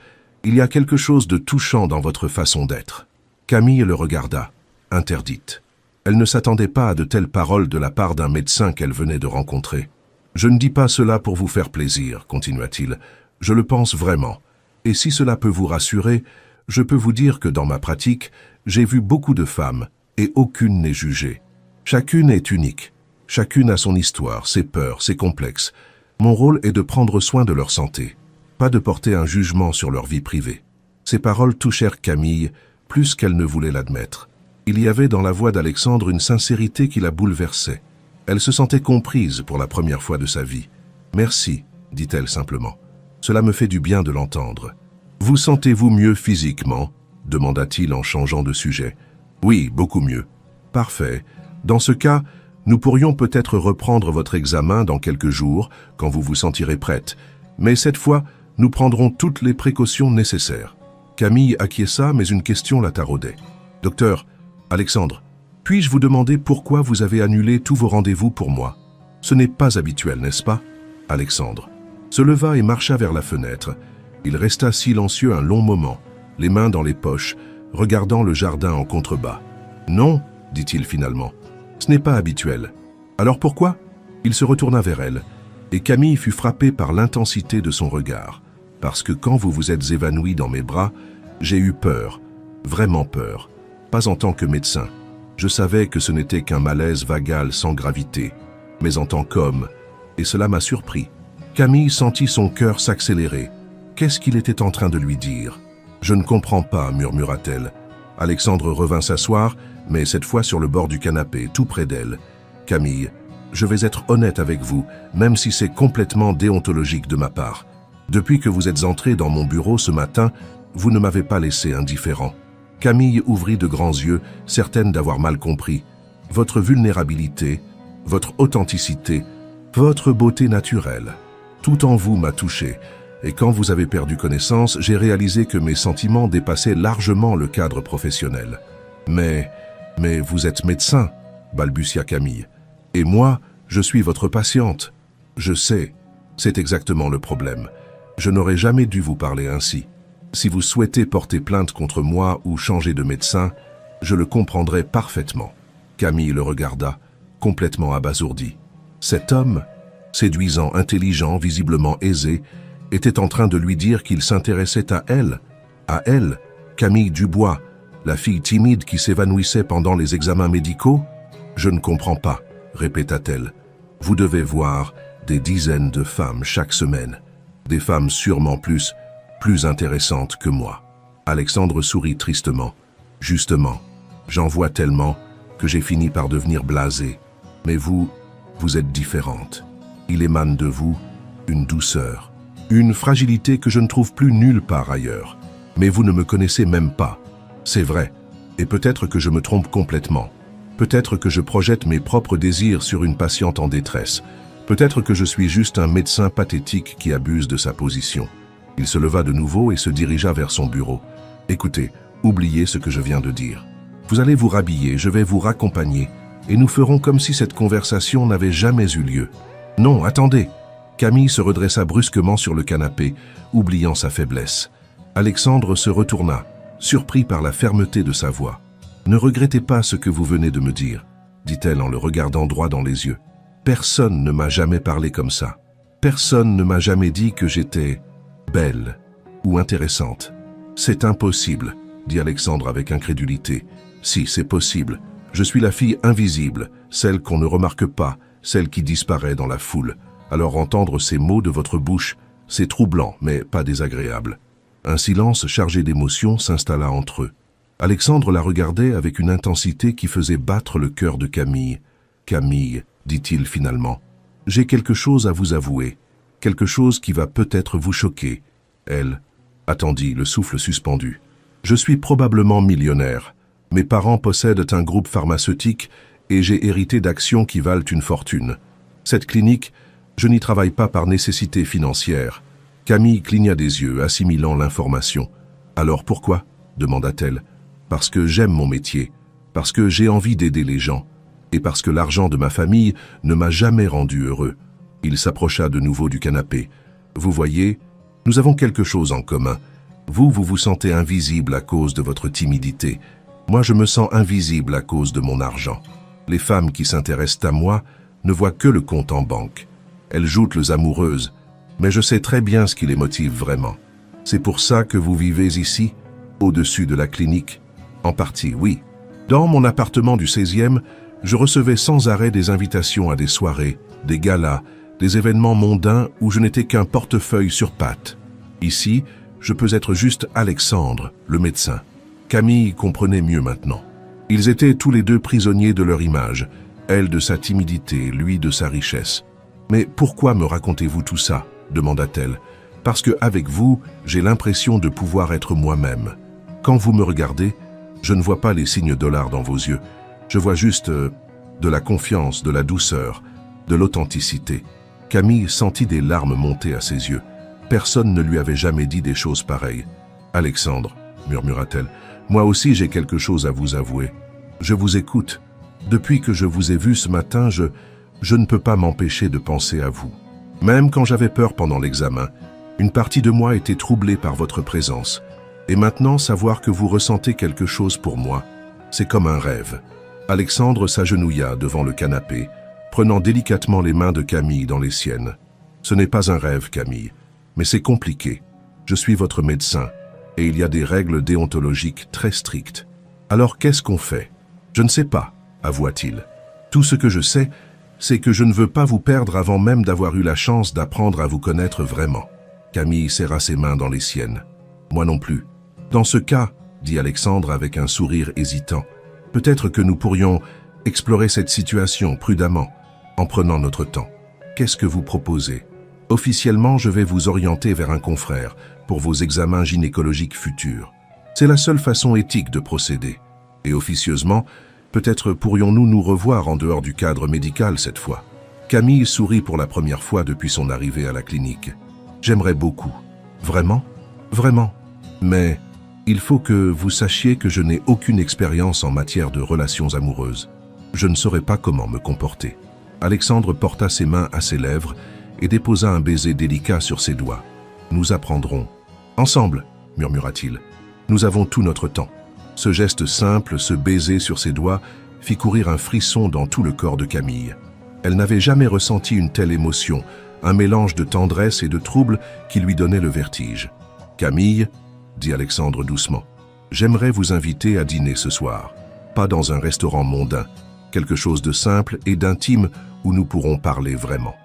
Speaker 1: il y a quelque chose de touchant dans votre façon d'être. » Camille le regarda, interdite. Elle ne s'attendait pas à de telles paroles de la part d'un médecin qu'elle venait de rencontrer. « Je ne dis pas cela pour vous faire plaisir, » continua-t-il. « Je le pense vraiment. Et si cela peut vous rassurer, je peux vous dire que dans ma pratique, j'ai vu beaucoup de femmes, et aucune n'est jugée. Chacune est unique. Chacune a son histoire, ses peurs, ses complexes. Mon rôle est de prendre soin de leur santé, pas de porter un jugement sur leur vie privée. » Ces paroles touchèrent Camille plus qu'elle ne voulait l'admettre. Il y avait dans la voix d'Alexandre une sincérité qui la bouleversait. Elle se sentait comprise pour la première fois de sa vie. « Merci », dit-elle simplement. « Cela me fait du bien de l'entendre. »« Vous sentez-vous mieux physiquement ?» demanda-t-il en changeant de sujet. « Oui, beaucoup mieux. »« Parfait. Dans ce cas, nous pourrions peut-être reprendre votre examen dans quelques jours, quand vous vous sentirez prête. Mais cette fois, nous prendrons toutes les précautions nécessaires. » Camille acquiesça, mais une question la taraudait. « Docteur, Alexandre, puis-je vous demander pourquoi vous avez annulé tous vos rendez-vous pour moi? Ce n'est pas habituel, n'est-ce pas ?» Alexandre se leva et marcha vers la fenêtre. Il resta silencieux un long moment, les mains dans les poches, regardant le jardin en contrebas. « Non, » dit-il finalement, « ce n'est pas habituel. Alors pourquoi ?» Il se retourna vers elle, et Camille fut frappée par l'intensité de son regard. « Parce que quand vous vous êtes évanouie dans mes bras, j'ai eu peur, vraiment peur. Pas en tant que médecin. Je savais que ce n'était qu'un malaise vagal sans gravité, mais en tant qu'homme, et cela m'a surpris. » Camille sentit son cœur s'accélérer. Qu'est-ce qu'il était en train de lui dire? « Je ne comprends pas, » murmura-t-elle. Alexandre revint s'asseoir, mais cette fois sur le bord du canapé, tout près d'elle. « Camille, je vais être honnête avec vous, même si c'est complètement déontologique de ma part. Depuis que vous êtes entrée dans mon bureau ce matin, vous ne m'avez pas laissé indifférent. » Camille ouvrit de grands yeux, certaine d'avoir mal compris. « Votre vulnérabilité, votre authenticité, votre beauté naturelle. Tout en vous m'a touché, et quand vous avez perdu connaissance, j'ai réalisé que mes sentiments dépassaient largement le cadre professionnel. Mais vous êtes médecin, » balbutia Camille. « Et moi, je suis votre patiente. Je sais, c'est exactement le problème. Je n'aurais jamais dû vous parler ainsi. Si vous souhaitez porter plainte contre moi ou changer de médecin, je le comprendrai parfaitement. » Camille le regarda, complètement abasourdi. Cet homme, séduisant, intelligent, visiblement aisé, était en train de lui dire qu'il s'intéressait à elle, Camille Dubois, la fille timide qui s'évanouissait pendant les examens médicaux. « Je ne comprends pas, » répéta-t-elle. « Vous devez voir des dizaines de femmes chaque semaine, des femmes sûrement plus intéressantes que moi. » Alexandre sourit tristement. « Justement, j'en vois tellement que j'ai fini par devenir blasé. Mais vous êtes différente. Il émane de vous une douceur, une fragilité que je ne trouve plus nulle part ailleurs. Mais vous ne me connaissez même pas. C'est vrai, et peut-être que je me trompe complètement. Peut-être que je projette mes propres désirs sur une patiente en détresse. Peut-être que je suis juste un médecin pathétique qui abuse de sa position. » Il se leva de nouveau et se dirigea vers son bureau. « Écoutez, oubliez ce que je viens de dire. Vous allez vous rhabiller, je vais vous raccompagner, et nous ferons comme si cette conversation n'avait jamais eu lieu. » « Non, attendez !» Camille se redressa brusquement sur le canapé, oubliant sa faiblesse. Alexandre se retourna, surpris par la fermeté de sa voix. « Ne regrettez pas ce que vous venez de me dire, » dit-elle en le regardant droit dans les yeux. « Personne ne m'a jamais parlé comme ça. Personne ne m'a jamais dit que j'étais belle ou intéressante. »« C'est impossible, » dit Alexandre avec incrédulité. « Si, c'est possible. Je suis la fille invisible, celle qu'on ne remarque pas, celle qui disparaît dans la foule. Alors entendre ces mots de votre bouche, c'est troublant, mais pas désagréable. » Un silence chargé d'émotion s'installa entre eux. Alexandre la regardait avec une intensité qui faisait battre le cœur de Camille. « Camille, dit-il finalement, j'ai quelque chose à vous avouer, quelque chose qui va peut-être vous choquer. » Elle attendit, le souffle suspendu. « Je suis probablement millionnaire. Mes parents possèdent un groupe pharmaceutique et j'ai hérité d'actions qui valent une fortune. Cette clinique, je n'y travaille pas par nécessité financière. » Camille cligna des yeux, assimilant l'information. « Alors pourquoi ?» demanda-t-elle. « Parce que j'aime mon métier, parce que j'ai envie d'aider les gens, et parce que l'argent de ma famille ne m'a jamais rendu heureux. » Il s'approcha de nouveau du canapé. « Vous voyez, nous avons quelque chose en commun. Vous vous sentez invisible à cause de votre timidité. Moi, je me sens invisible à cause de mon argent. Les femmes qui s'intéressent à moi ne voient que le compte en banque. Elles jouent les amoureuses, mais je sais très bien ce qui les motive vraiment. C'est pour ça que vous vivez ici, au-dessus de la clinique. En partie, oui. Dans mon appartement du 16e, je recevais sans arrêt des invitations à des soirées, des galas, des événements mondains où je n'étais qu'un portefeuille sur pattes. Ici, je peux être juste Alexandre, le médecin. » Camille comprenait mieux maintenant. Ils étaient tous les deux prisonniers de leur image, elle de sa timidité, lui de sa richesse. « Mais pourquoi me racontez-vous tout ça ?» demanda-t-elle. « Parce que avec vous, j'ai l'impression de pouvoir être moi-même. Quand vous me regardez, je ne vois pas les signes dollars dans vos yeux. Je vois juste de la confiance, de la douceur, de l'authenticité. » Camille sentit des larmes monter à ses yeux. Personne ne lui avait jamais dit des choses pareilles. « Alexandre, » murmura-t-elle, « moi aussi j'ai quelque chose à vous avouer. Je vous écoute. Depuis que je vous ai vu ce matin, je ne peux pas m'empêcher de penser à vous. Même quand j'avais peur pendant l'examen, une partie de moi était troublée par votre présence. Et maintenant, savoir que vous ressentez quelque chose pour moi, c'est comme un rêve. » Alexandre s'agenouilla devant le canapé, prenant délicatement les mains de Camille dans les siennes. « Ce n'est pas un rêve, Camille, mais c'est compliqué. Je suis votre médecin, et il y a des règles déontologiques très strictes. Alors qu'est-ce qu'on fait ? Je ne sais pas, avoua-t-il. Tout ce que je sais, c'est que je ne veux pas vous perdre avant même d'avoir eu la chance d'apprendre à vous connaître vraiment. » Camille serra ses mains dans les siennes. « Moi non plus. Dans ce cas, dit Alexandre avec un sourire hésitant, peut-être que nous pourrions explorer cette situation prudemment, en prenant notre temps. Qu'est-ce que vous proposez ? Officiellement, je vais vous orienter vers un confrère pour vos examens gynécologiques futurs. C'est la seule façon éthique de procéder. Et officieusement, peut-être pourrions-nous nous revoir en dehors du cadre médical cette fois. » Camille sourit pour la première fois depuis son arrivée à la clinique. « J'aimerais beaucoup. Vraiment ? Vraiment. Mais il faut que vous sachiez que je n'ai aucune expérience en matière de relations amoureuses. Je ne saurais pas comment me comporter. » Alexandre porta ses mains à ses lèvres et déposa un baiser délicat sur ses doigts. « Nous apprendrons. Ensemble, murmura-t-il. Nous avons tout notre temps. » Ce geste simple, ce baiser sur ses doigts, fit courir un frisson dans tout le corps de Camille. Elle n'avait jamais ressenti une telle émotion, un mélange de tendresse et de trouble qui lui donnait le vertige. « Camille, » dit Alexandre doucement, « j'aimerais vous inviter à dîner ce soir. Pas dans un restaurant mondain, quelque chose de simple et d'intime où nous pourrons parler vraiment. »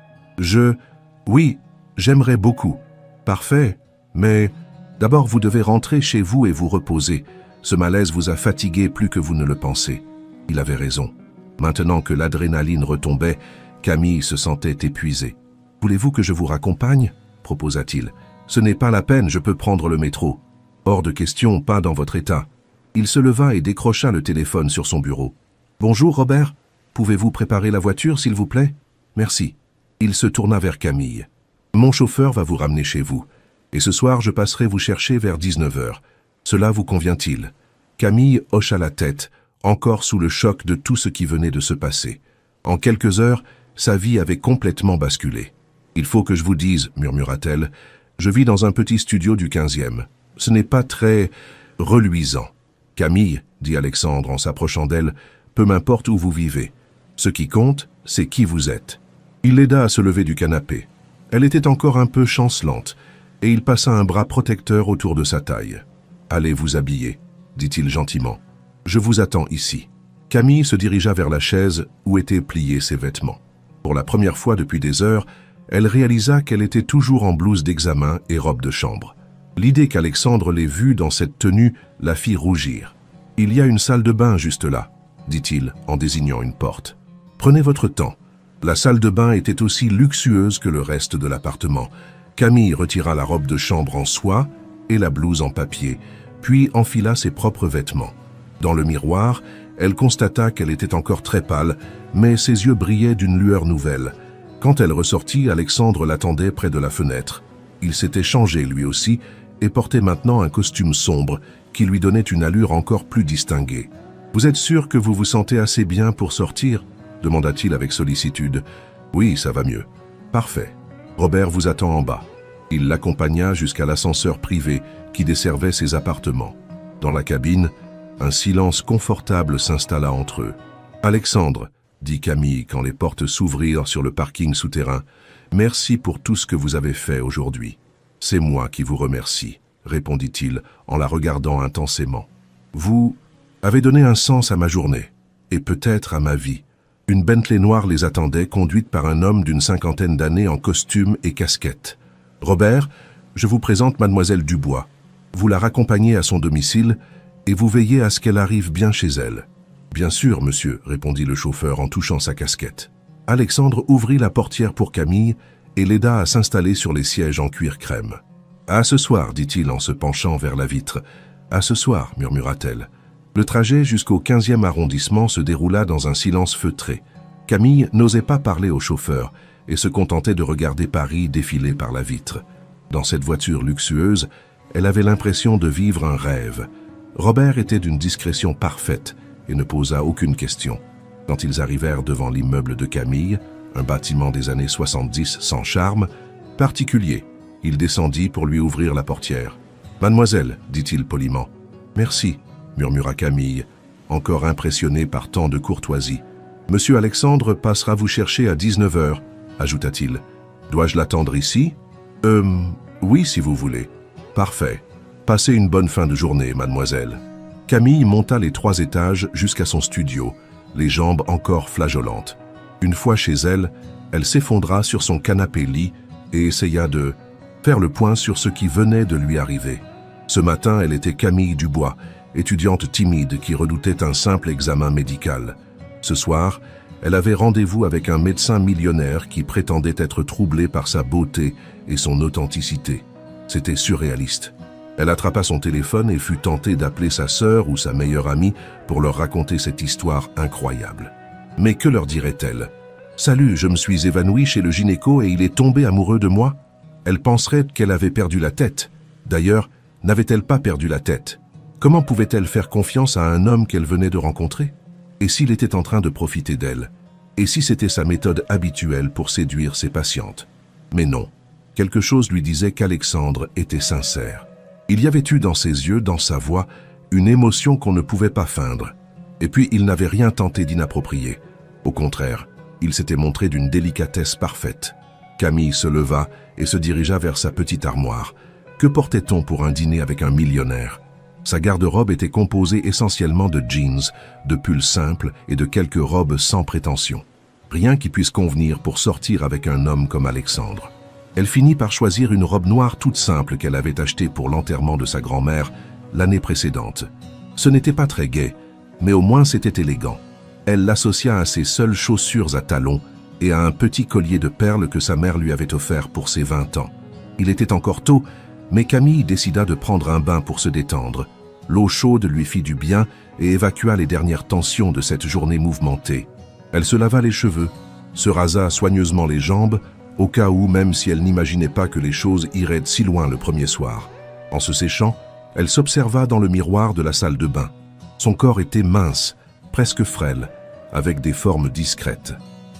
Speaker 1: Oui, j'aimerais beaucoup. Parfait, mais d'abord vous devez rentrer chez vous et vous reposer. Ce malaise vous a fatigué plus que vous ne le pensez. Il avait raison. Maintenant que l'adrénaline retombait, Camille se sentait épuisée. « Voulez-vous que je vous raccompagne ?» proposa-t-il. « Ce n'est pas la peine, je peux prendre le métro. »« Hors de question, pas dans votre état. » Il se leva et décrocha le téléphone sur son bureau. « Bonjour Robert, pouvez-vous préparer la voiture s'il vous plaît ? Merci. » Il se tourna vers Camille. « Mon chauffeur va vous ramener chez vous, et ce soir je passerai vous chercher vers 19h. Cela vous convient-il » Camille hocha la tête, encore sous le choc de tout ce qui venait de se passer. En quelques heures, sa vie avait complètement basculé. « Il faut que je vous dise, murmura-t-elle, je vis dans un petit studio du 15e. Ce n'est pas très reluisant. « Camille, dit Alexandre en s'approchant d'elle, peu m'importe où vous vivez. Ce qui compte, c'est qui vous êtes. » Il l'aida à se lever du canapé. Elle était encore un peu chancelante, et il passa un bras protecteur autour de sa taille. « Allez vous habiller, dit-il gentiment. Je vous attends ici. » Camille se dirigea vers la chaise où étaient pliés ses vêtements. Pour la première fois depuis des heures, elle réalisa qu'elle était toujours en blouse d'examen et robe de chambre. L'idée qu'Alexandre l'ait vue dans cette tenue la fit rougir. « Il y a une salle de bain juste là, » dit-il en désignant une porte. « Prenez votre temps. » La salle de bain était aussi luxueuse que le reste de l'appartement. Camille retira la robe de chambre en soie et la blouse en papier, puis enfila ses propres vêtements. Dans le miroir, elle constata qu'elle était encore très pâle, mais ses yeux brillaient d'une lueur nouvelle. Quand elle ressortit, Alexandre l'attendait près de la fenêtre. Il s'était changé lui aussi et portait maintenant un costume sombre qui lui donnait une allure encore plus distinguée. « Vous êtes sûr que vous vous sentez assez bien pour sortir ?» demanda-t-il avec sollicitude. « Oui, ça va mieux. »« Parfait. Robert vous attend en bas. » Il l'accompagna jusqu'à l'ascenseur privé qui desservait ses appartements. Dans la cabine, un silence confortable s'installa entre eux. « Alexandre, dit Camille quand les portes s'ouvrirent sur le parking souterrain, merci pour tout ce que vous avez fait aujourd'hui. »« C'est moi qui vous remercie, » répondit-il en la regardant intensément. « Vous avez donné un sens à ma journée, et peut-être à ma vie. » Une Bentley noire les attendait, conduite par un homme d'une cinquantaine d'années en costume et casquette. « Robert, je vous présente mademoiselle Dubois. Vous la raccompagnez à son domicile et vous veillez à ce qu'elle arrive bien chez elle. »« Bien sûr, monsieur, » répondit le chauffeur en touchant sa casquette. Alexandre ouvrit la portière pour Camille et l'aida à s'installer sur les sièges en cuir crème. « À ce soir, dit-il en se penchant vers la vitre. « À ce soir, murmura-t-elle. Le trajet jusqu'au 15e arrondissement se déroula dans un silence feutré. Camille n'osait pas parler au chauffeur et se contentait de regarder Paris défiler par la vitre. Dans cette voiture luxueuse, elle avait l'impression de vivre un rêve. Robert était d'une discrétion parfaite et ne posa aucune question. Quand ils arrivèrent devant l'immeuble de Camille, un bâtiment des années 70 sans charme, particulier, il descendit pour lui ouvrir la portière. « Mademoiselle, dit-il poliment. « Merci, » murmura Camille, encore impressionnée par tant de courtoisie. « Monsieur Alexandre passera vous chercher à 19h, ajouta-t-il. « Dois-je l'attendre ici ?»« Oui, si vous voulez. »« Parfait. Passez une bonne fin de journée, mademoiselle. » Camille monta les 3 étages jusqu'à son studio, les jambes encore flageolantes. Une fois chez elle, elle s'effondra sur son canapé-lit et essaya de faire le point sur ce qui venait de lui arriver. Ce matin, elle était Camille Dubois, étudiante timide qui redoutait un simple examen médical. Ce soir, elle avait rendez-vous avec un médecin millionnaire qui prétendait être troublé par sa beauté et son authenticité. C'était surréaliste. Elle attrapa son téléphone et fut tentée d'appeler sa sœur ou sa meilleure amie pour leur raconter cette histoire incroyable. Mais que leur dirait-elle? « Salut, je me suis évanouie chez le gynéco et il est tombé amoureux de moi ?» Elle penserait qu'elle avait perdu la tête. D'ailleurs, n'avait-elle pas perdu la tête? Comment pouvait-elle faire confiance à un homme qu'elle venait de rencontrer? Et s'il était en train de profiter d'elle? Et si c'était sa méthode habituelle pour séduire ses patientes? Mais non, quelque chose lui disait qu'Alexandre était sincère. Il y avait eu dans ses yeux, dans sa voix, une émotion qu'on ne pouvait pas feindre. Et puis il n'avait rien tenté d'inapproprié. Au contraire, il s'était montré d'une délicatesse parfaite. Camille se leva et se dirigea vers sa petite armoire. Que portait-on pour un dîner avec un millionnaire? Sa garde-robe était composée essentiellement de jeans, de pulls simples et de quelques robes sans prétention. Rien qui puisse convenir pour sortir avec un homme comme Alexandre. Elle finit par choisir une robe noire toute simple qu'elle avait achetée pour l'enterrement de sa grand-mère l'année précédente. Ce n'était pas très gai, mais au moins c'était élégant. Elle l'associa à ses seules chaussures à talons et à un petit collier de perles que sa mère lui avait offert pour ses 20 ans. Il était encore tôt, mais Camille décida de prendre un bain pour se détendre. L'eau chaude lui fit du bien et évacua les dernières tensions de cette journée mouvementée. Elle se lava les cheveux, se rasa soigneusement les jambes, au cas où, même si elle n'imaginait pas que les choses iraient si loin le premier soir. En se séchant, elle s'observa dans le miroir de la salle de bain. Son corps était mince, presque frêle, avec des formes discrètes.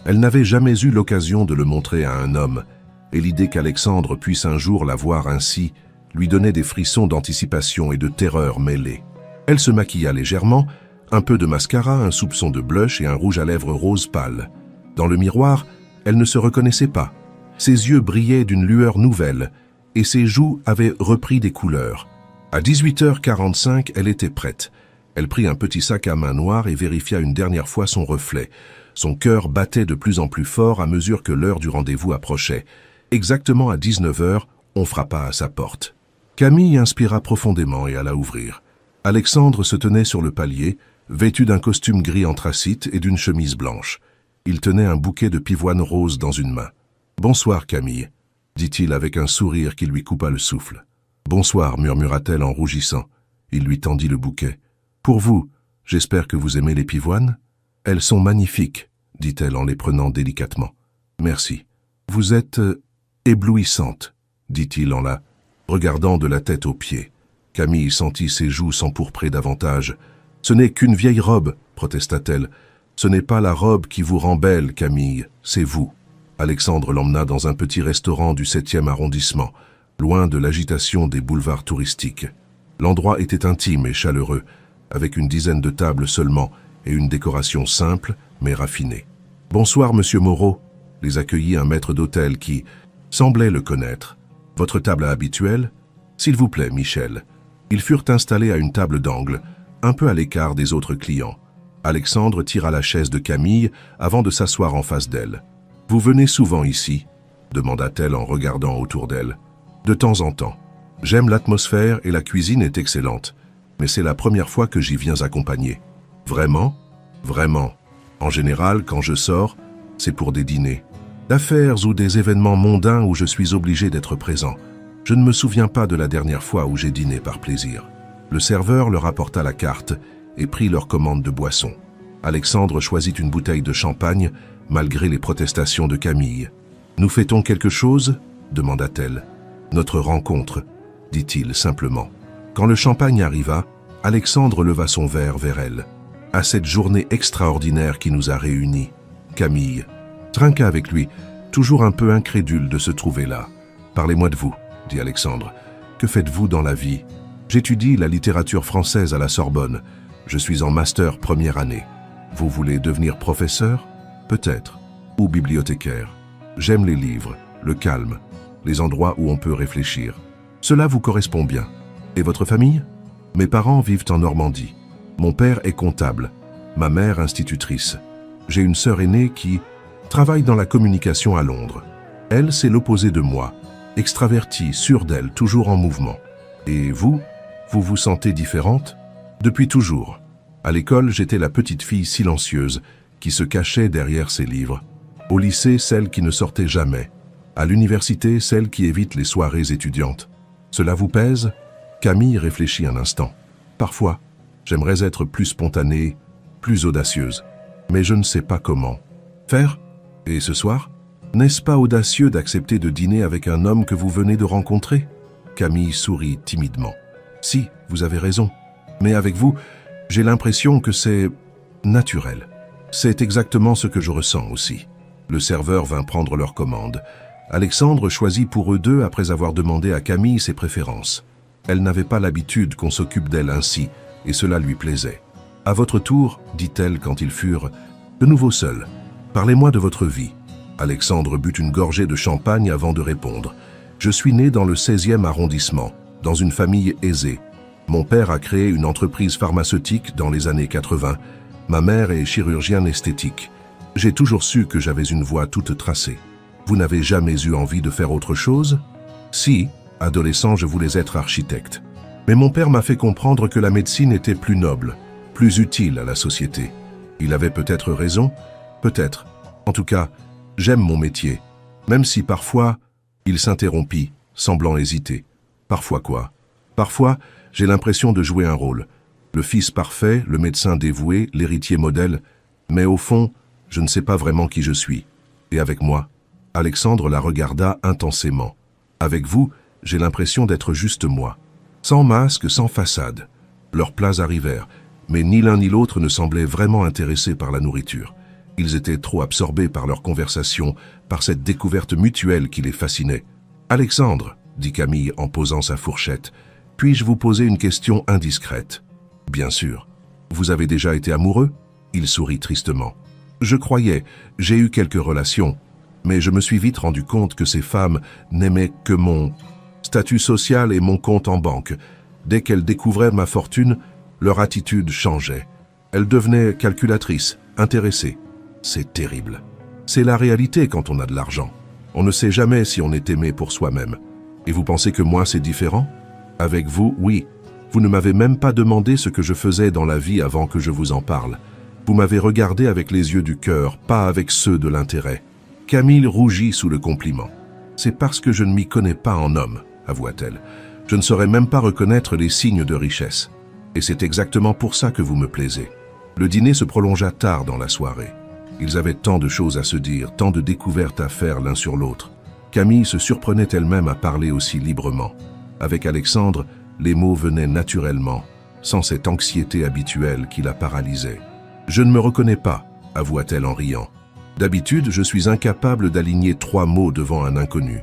Speaker 1: Elle n'avait jamais eu l'occasion de le montrer à un homme, et l'idée qu'Alexandre puisse un jour la voir ainsi lui donnait des frissons d'anticipation et de terreur mêlés. Elle se maquilla légèrement, un peu de mascara, un soupçon de blush et un rouge à lèvres rose pâle. Dans le miroir, elle ne se reconnaissait pas. Ses yeux brillaient d'une lueur nouvelle et ses joues avaient repris des couleurs. À 18h45, elle était prête. Elle prit un petit sac à main noir et vérifia une dernière fois son reflet. Son cœur battait de plus en plus fort à mesure que l'heure du rendez-vous approchait. Exactement à 19h, on frappa à sa porte. Camille inspira profondément et alla ouvrir. Alexandre se tenait sur le palier, vêtu d'un costume gris anthracite et d'une chemise blanche. Il tenait un bouquet de pivoine rose dans une main. « Bonsoir, Camille », dit-il avec un sourire qui lui coupa le souffle. « Bonsoir », murmura-t-elle en rougissant. Il lui tendit le bouquet. « Pour vous, j'espère que vous aimez les pivoines ? Elles sont magnifiques, dit-elle en les prenant délicatement. « Merci. Vous êtes éblouissante, dit-il en la regardant de la tête aux pieds. Camille sentit ses joues s'empourprer davantage. « Ce n'est qu'une vieille robe, protesta-t-elle. Ce n'est pas la robe qui vous rend belle, Camille, c'est vous. » Alexandre l'emmena dans un petit restaurant du 7e arrondissement, loin de l'agitation des boulevards touristiques. L'endroit était intime et chaleureux, avec une dizaine de tables seulement et une décoration simple mais raffinée. « Bonsoir, monsieur Moreau », les accueillit un maître d'hôtel qui semblait le connaître. « Votre table habituelle ? S'il vous plaît, Michel. » Ils furent installés à une table d'angle, un peu à l'écart des autres clients. Alexandre tira la chaise de Camille avant de s'asseoir en face d'elle. « Vous venez souvent ici ?» demanda-t-elle en regardant autour d'elle. « De temps en temps. J'aime l'atmosphère et la cuisine est excellente, mais c'est la première fois que j'y viens accompagner. »« Vraiment ? Vraiment. En général, quand je sors, c'est pour des dîners, d'affaires ou des événements mondains où je suis obligé d'être présent. Je ne me souviens pas de la dernière fois où j'ai dîné par plaisir. » Le serveur leur apporta la carte et prit leur commande de boissons. Alexandre choisit une bouteille de champagne, malgré les protestations de Camille. « Nous fêtons quelque chose ?» demanda-t-elle. « Notre rencontre », dit-il simplement. Quand le champagne arriva, Alexandre leva son verre vers elle. « À cette journée extraordinaire qui nous a réunis. » Camille trinqua avec lui, toujours un peu incrédule de se trouver là. « Parlez-moi de vous, » dit Alexandre. « Que faites-vous dans la vie ? » « J'étudie la littérature française à la Sorbonne. Je suis en master première année. Vous voulez devenir professeur ? Peut-être. Ou bibliothécaire. J'aime les livres, le calme, les endroits où on peut réfléchir. Cela vous correspond bien. Et votre famille ? Mes parents vivent en Normandie. Mon père est comptable, ma mère institutrice. J'ai une sœur aînée qui travaille dans la communication à Londres. Elle, c'est l'opposé de moi, extravertie, sûre d'elle, toujours en mouvement. Et vous ? Vous vous sentez différente ? Depuis toujours. À l'école, j'étais la petite fille silencieuse qui se cachait derrière ses livres. Au lycée, celle qui ne sortait jamais. À l'université, celle qui évite les soirées étudiantes. Cela vous pèse ? Camille réfléchit un instant. Parfois, j'aimerais être plus spontanée, plus audacieuse. Mais je ne sais pas comment. Faire ? Et ce soir ? N'est-ce pas audacieux d'accepter de dîner avec un homme que vous venez de rencontrer ? Camille sourit timidement. Si, vous avez raison. Mais avec vous, j'ai l'impression que c'est naturel. C'est exactement ce que je ressens aussi. Le serveur vint prendre leur commande. Alexandre choisit pour eux deux après avoir demandé à Camille ses préférences. Elle n'avait pas l'habitude qu'on s'occupe d'elle ainsi, et cela lui plaisait. « À votre tour, dit-elle quand ils furent de nouveau seuls. Parlez-moi de votre vie. » Alexandre but une gorgée de champagne avant de répondre. « Je suis né dans le 16e arrondissement. Dans une famille aisée. Mon père a créé une entreprise pharmaceutique dans les années 80. Ma mère est chirurgienne esthétique. J'ai toujours su que j'avais une voie toute tracée. Vous n'avez jamais eu envie de faire autre chose ? Si, adolescent, je voulais être architecte. Mais mon père m'a fait comprendre que la médecine était plus noble, plus utile à la société. Il avait peut-être raison, peut-être. En tout cas, j'aime mon métier, même si parfois, il s'interrompit, semblant hésiter. Parfois quoi ? Parfois, j'ai l'impression de jouer un rôle. Le fils parfait, le médecin dévoué, l'héritier modèle. Mais au fond, je ne sais pas vraiment qui je suis. Et avec moi ? Alexandre la regarda intensément. Avec vous, j'ai l'impression d'être juste moi. Sans masque, sans façade. Leurs plats arrivèrent, mais ni l'un ni l'autre ne semblaient vraiment intéressés par la nourriture. Ils étaient trop absorbés par leur conversation, par cette découverte mutuelle qui les fascinait. « Alexandre » dit Camille en posant sa fourchette. « Puis-je vous poser une question indiscrète ?»« Bien sûr. Vous avez déjà été amoureux ?» Il sourit tristement. « Je croyais, j'ai eu quelques relations, mais je me suis vite rendu compte que ces femmes n'aimaient que mon statut social et mon compte en banque. Dès qu'elles découvraient ma fortune, leur attitude changeait. Elles devenaient calculatrices, intéressées. C'est terrible. C'est la réalité quand on a de l'argent. On ne sait jamais si on est aimé pour soi-même. Et vous pensez que moi c'est différent? Avec vous, oui. Vous ne m'avez même pas demandé ce que je faisais dans la vie avant que je vous en parle. Vous m'avez regardé avec les yeux du cœur, pas avec ceux de l'intérêt. » Camille rougit sous le compliment. « C'est parce que je ne m'y connais pas en homme, avoua-t-elle. Je ne saurais même pas reconnaître les signes de richesse. Et c'est exactement pour ça que vous me plaisez. » Le dîner se prolongea tard dans la soirée. Ils avaient tant de choses à se dire, tant de découvertes à faire l'un sur l'autre. Camille se surprenait elle-même à parler aussi librement. Avec Alexandre, les mots venaient naturellement, sans cette anxiété habituelle qui la paralysait. « Je ne me reconnais pas, avoua-t-elle en riant. D'habitude, je suis incapable d'aligner 3 mots devant un inconnu.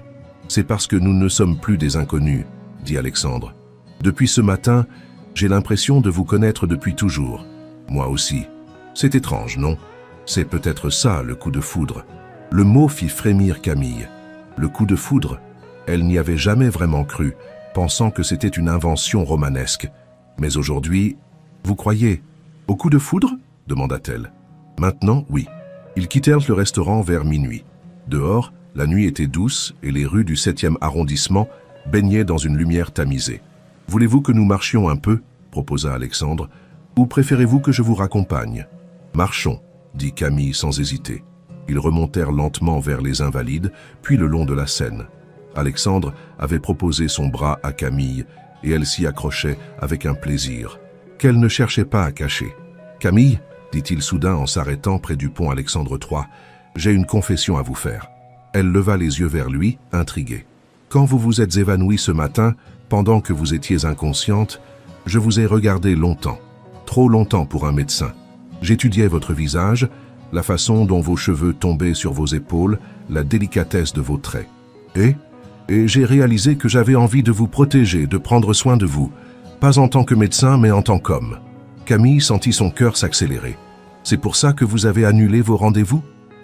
Speaker 1: C'est parce que nous ne sommes plus des inconnus, dit Alexandre. Depuis ce matin, j'ai l'impression de vous connaître depuis toujours. Moi aussi. C'est étrange, non? C'est peut-être ça, le coup de foudre. » Le mot fit frémir Camille. Le coup de foudre, elle n'y avait jamais vraiment cru, pensant que c'était une invention romanesque. Mais aujourd'hui, vous croyez au coup de foudre? Demanda-t-elle. Maintenant, oui. Ils quittèrent le restaurant vers minuit. Dehors, la nuit était douce et les rues du 7e arrondissement baignaient dans une lumière tamisée. « Voulez-vous que nous marchions un peu ?» proposa Alexandre. « Ou préférez-vous que je vous raccompagne ?»« Marchons », dit Camille sans hésiter. Ils remontèrent lentement vers les Invalides, puis le long de la Seine. Alexandre avait proposé son bras à Camille et elle s'y accrochait avec un plaisir qu'elle ne cherchait pas à cacher. « Camille, dit-il soudain en s'arrêtant près du pont Alexandre III, j'ai une confession à vous faire. » Elle leva les yeux vers lui, intriguée. « Quand vous vous êtes évanouie ce matin, pendant que vous étiez inconsciente, je vous ai regardé longtemps, trop longtemps pour un médecin. J'étudiais votre visage, la façon dont vos cheveux tombaient sur vos épaules, la délicatesse de vos traits. Et j'ai réalisé que j'avais envie de vous protéger, de prendre soin de vous, pas en tant que médecin, mais en tant qu'homme. » Camille sentit son cœur s'accélérer. « C'est pour ça que vous avez annulé vos rendez-vous? » ?»«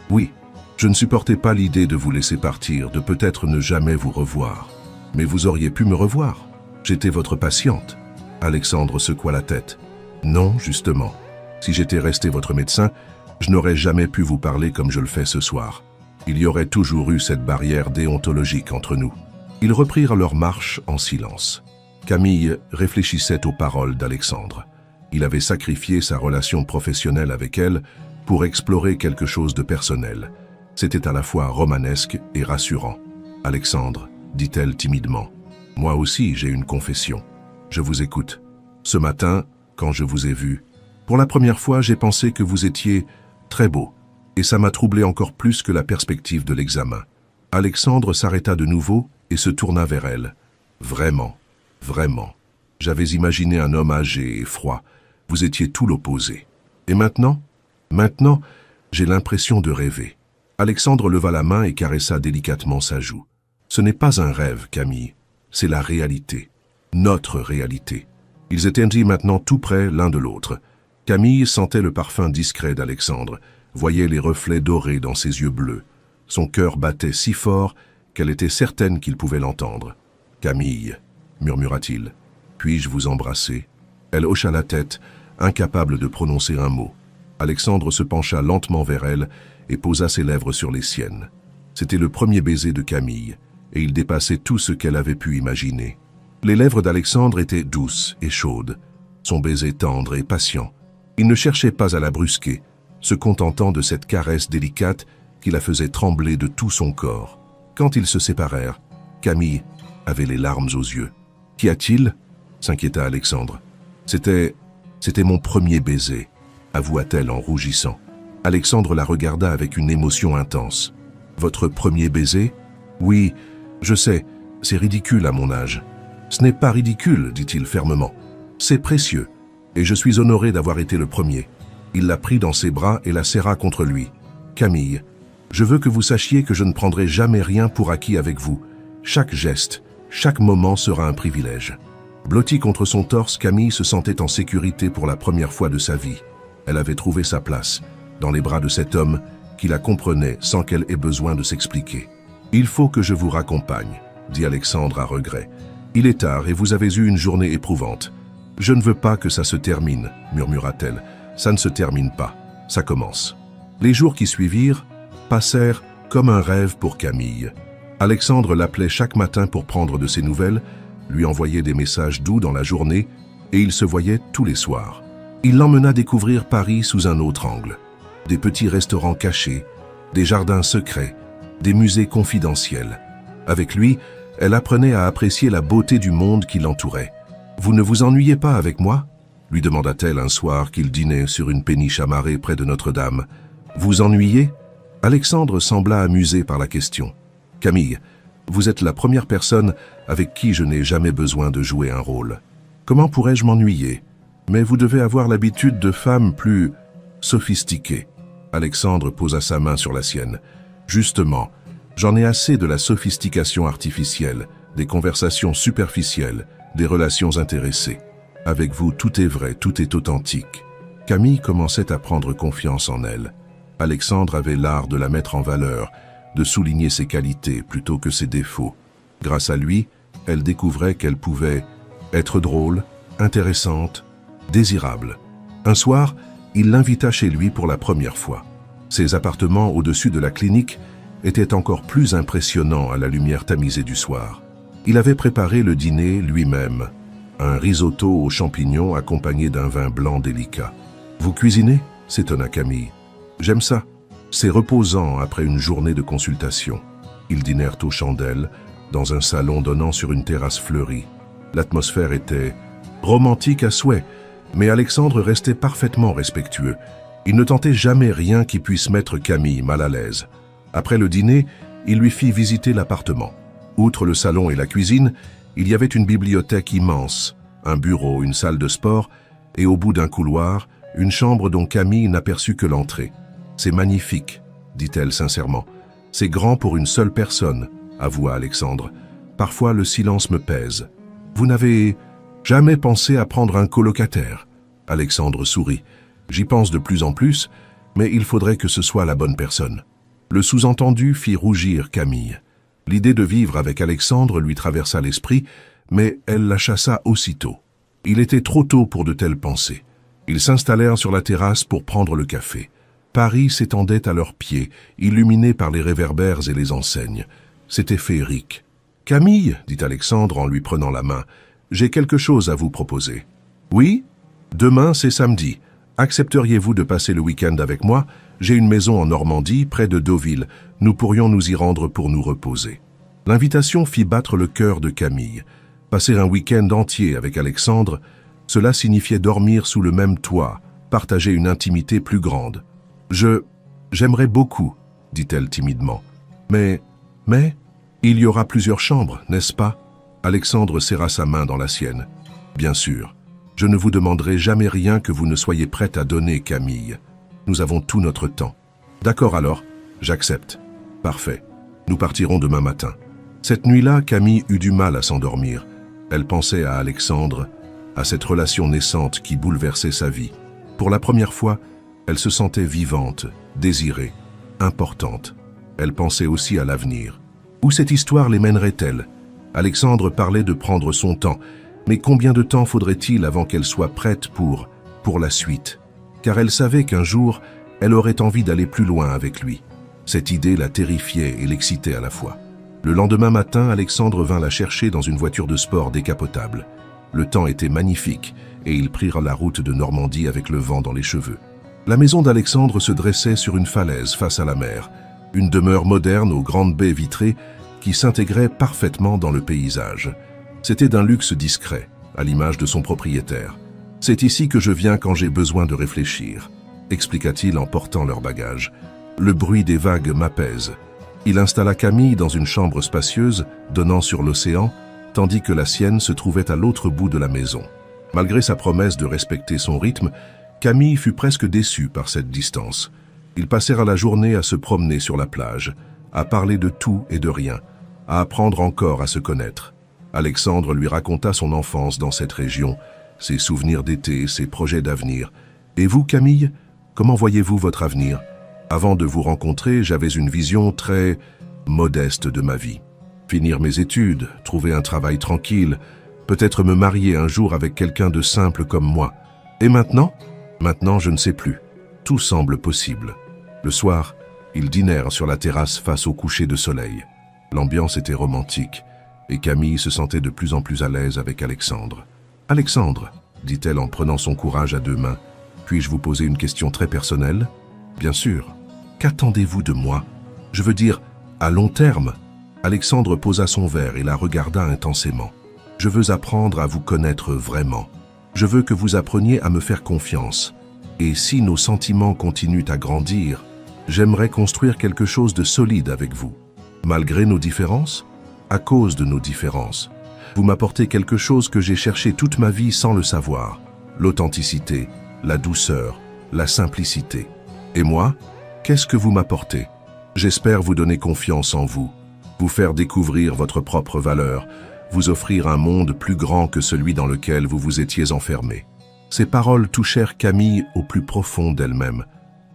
Speaker 1: Oui, je ne supportais pas l'idée de vous laisser partir, de peut-être ne jamais vous revoir. Mais vous auriez pu me revoir. J'étais votre patiente. » Alexandre secoua la tête. « Non, justement. Si j'étais resté votre médecin, je n'aurais jamais pu vous parler comme je le fais ce soir. Il y aurait toujours eu cette barrière déontologique entre nous. » Ils reprirent leur marche en silence. Camille réfléchissait aux paroles d'Alexandre. Il avait sacrifié sa relation professionnelle avec elle pour explorer quelque chose de personnel. C'était à la fois romanesque et rassurant. « Alexandre, dit-elle timidement, moi aussi j'ai une confession. Je vous écoute. Ce matin, quand je vous ai vu, pour la première fois j'ai pensé que vous étiez très beau, et ça m'a troublé encore plus que la perspective de l'examen. » Alexandre s'arrêta de nouveau et se tourna vers elle. « Vraiment, vraiment. J'avais imaginé un homme âgé et froid. Vous étiez tout l'opposé. Et maintenant? Maintenant, j'ai l'impression de rêver. » Alexandre leva la main et caressa délicatement sa joue. « Ce n'est pas un rêve, Camille. C'est la réalité. Notre réalité. » Ils étaient dit maintenant tout près l'un de l'autre. Camille sentait le parfum discret d'Alexandre, voyait les reflets dorés dans ses yeux bleus. Son cœur battait si fort qu'elle était certaine qu'il pouvait l'entendre. « Camille, murmura-t-il, puis-je vous embrasser ?» Elle hocha la tête, incapable de prononcer un mot. Alexandre se pencha lentement vers elle et posa ses lèvres sur les siennes. C'était le premier baiser de Camille, et il dépassait tout ce qu'elle avait pu imaginer. Les lèvres d'Alexandre étaient douces et chaudes, son baiser tendre et patient. Il ne cherchait pas à la brusquer, se contentant de cette caresse délicate qui la faisait trembler de tout son corps. Quand ils se séparèrent, Camille avait les larmes aux yeux. « Qu'y a-t-il » s'inquiéta Alexandre. « C'était mon premier baiser, » avoua-t-elle en rougissant. Alexandre la regarda avec une émotion intense. « Votre premier baiser? Oui, je sais, c'est ridicule à mon âge. »« Ce n'est pas ridicule, dit-il fermement. C'est précieux, et je suis honoré d'avoir été le premier. » Il la prit dans ses bras et la serra contre lui. « Camille, je veux que vous sachiez que je ne prendrai jamais rien pour acquis avec vous. Chaque geste, chaque moment sera un privilège. Blottie contre son torse, Camille se sentait en sécurité pour la première fois de sa vie. Elle avait trouvé sa place, dans les bras de cet homme qui la comprenait sans qu'elle ait besoin de s'expliquer. « Il faut que je vous raccompagne », dit Alexandre à regret. « Il est tard et vous avez eu une journée éprouvante. »« Je ne veux pas que ça se termine, » murmura-t-elle. « Ça ne se termine pas, ça commence. » Les jours qui suivirent passèrent comme un rêve pour Camille. Alexandre l'appelait chaque matin pour prendre de ses nouvelles, lui envoyait des messages doux dans la journée et ils se voyaient tous les soirs. Il l'emmena découvrir Paris sous un autre angle. Des petits restaurants cachés, des jardins secrets, des musées confidentiels. Avec lui, elle apprenait à apprécier la beauté du monde qui l'entourait. « Vous ne vous ennuyez pas avec moi ?» lui demanda-t-elle un soir qu'il dînait sur une péniche amarrée près de Notre-Dame. « Vous ennuyez ?» Alexandre sembla amusé par la question. « Camille, vous êtes la première personne avec qui je n'ai jamais besoin de jouer un rôle. Comment pourrais-je m'ennuyer? Mais vous devez avoir l'habitude de femmes plus sophistiquées. » Alexandre posa sa main sur la sienne. « Justement, j'en ai assez de la sophistication artificielle, des conversations superficielles, des relations intéressées. Avec vous, tout est vrai, tout est authentique. » Camille commençait à prendre confiance en elle. Alexandre avait l'art de la mettre en valeur, de souligner ses qualités plutôt que ses défauts. Grâce à lui, elle découvrait qu'elle pouvait être drôle, intéressante, désirable. Un soir, il l'invita chez lui pour la première fois. Ses appartements au-dessus de la clinique étaient encore plus impressionnants à la lumière tamisée du soir. Il avait préparé le dîner lui-même, un risotto aux champignons accompagné d'un vin blanc délicat. « Vous cuisinez ?» s'étonna Camille. « J'aime ça. C'est reposant après une journée de consultation. » Ils dînèrent aux chandelles, dans un salon donnant sur une terrasse fleurie. L'atmosphère était romantique à souhait, mais Alexandre restait parfaitement respectueux. Il ne tentait jamais rien qui puisse mettre Camille mal à l'aise. Après le dîner, il lui fit visiter l'appartement. Outre le salon et la cuisine, il y avait une bibliothèque immense, un bureau, une salle de sport, et au bout d'un couloir, une chambre dont Camille n'aperçut que l'entrée. « C'est magnifique, » dit-elle sincèrement. « C'est grand pour une seule personne, » avoua Alexandre. « Parfois, le silence me pèse. »« Vous n'avez jamais pensé à prendre un colocataire ?» Alexandre sourit. « J'y pense de plus en plus, mais il faudrait que ce soit la bonne personne. » Le sous-entendu fit rougir Camille. L'idée de vivre avec Alexandre lui traversa l'esprit, mais elle la chassa aussitôt. Il était trop tôt pour de telles pensées. Ils s'installèrent sur la terrasse pour prendre le café. Paris s'étendait à leurs pieds, illuminé par les réverbères et les enseignes. C'était féerique. « Camille, » dit Alexandre en lui prenant la main, « j'ai quelque chose à vous proposer. »« Oui ? Demain, c'est samedi. Accepteriez-vous de passer le week-end avec moi ? J'ai une maison en Normandie, près de Deauville. Nous pourrions nous y rendre pour nous reposer. » L'invitation fit battre le cœur de Camille. Passer un week-end entier avec Alexandre, cela signifiait dormir sous le même toit, partager une intimité plus grande. « J'aimerais beaucoup, » dit-elle timidement. « Mais, il y aura plusieurs chambres, n'est-ce pas ?» Alexandre serra sa main dans la sienne. « Bien sûr. Je ne vous demanderai jamais rien que vous ne soyez prête à donner, Camille. Nous avons tout notre temps. »« D'accord alors, j'accepte. Parfait. Nous partirons demain matin. » Cette nuit-là, Camille eut du mal à s'endormir. Elle pensait à Alexandre, à cette relation naissante qui bouleversait sa vie. Pour la première fois, elle se sentait vivante, désirée, importante. Elle pensait aussi à l'avenir. Où cette histoire les mènerait-elle? Alexandre parlait de prendre son temps, mais combien de temps faudrait-il avant qu'elle soit prête pour la suite? Car elle savait qu'un jour, elle aurait envie d'aller plus loin avec lui. Cette idée la terrifiait et l'excitait à la fois. Le lendemain matin, Alexandre vint la chercher dans une voiture de sport décapotable. Le temps était magnifique et ils prirent la route de Normandie avec le vent dans les cheveux. La maison d'Alexandre se dressait sur une falaise face à la mer, une demeure moderne aux grandes baies vitrées qui s'intégrait parfaitement dans le paysage. C'était d'un luxe discret, à l'image de son propriétaire. « C'est ici que je viens quand j'ai besoin de réfléchir », expliqua-t-il en portant leurs bagages. « Le bruit des vagues m'apaise. » Il installa Camille dans une chambre spacieuse donnant sur l'océan, tandis que la sienne se trouvait à l'autre bout de la maison. Malgré sa promesse de respecter son rythme, Camille fut presque déçue par cette distance. Ils passèrent la journée à se promener sur la plage, à parler de tout et de rien, à apprendre encore à se connaître. Alexandre lui raconta son enfance dans cette région, ses souvenirs d'été, ses projets d'avenir. « Et vous, Camille, comment voyez-vous votre avenir? Avant de vous rencontrer, j'avais une vision très modeste de ma vie. Finir mes études, trouver un travail tranquille, peut-être me marier un jour avec quelqu'un de simple comme moi. Et maintenant? Maintenant, je ne sais plus. Tout semble possible. » Le soir, ils dînèrent sur la terrasse face au coucher de soleil. L'ambiance était romantique, et Camille se sentait de plus en plus à l'aise avec Alexandre. « Alexandre, dit-elle en prenant son courage à deux mains, puis-je vous poser une question très personnelle? »« Bien sûr. Qu'attendez-vous de moi? Je veux dire, à long terme. » Alexandre posa son verre et la regarda intensément. « Je veux apprendre à vous connaître vraiment. Je veux que vous appreniez à me faire confiance. Et si nos sentiments continuent à grandir, j'aimerais construire quelque chose de solide avec vous. Malgré nos différences, à cause de nos différences, vous m'apportez quelque chose que j'ai cherché toute ma vie sans le savoir. L'authenticité, la douceur, la simplicité. Et moi, qu'est-ce que vous m'apportez? J'espère vous donner confiance en vous, vous faire découvrir votre propre valeur, vous offrir un monde plus grand que celui dans lequel vous vous étiez enfermé. » Ces paroles touchèrent Camille au plus profond d'elle-même.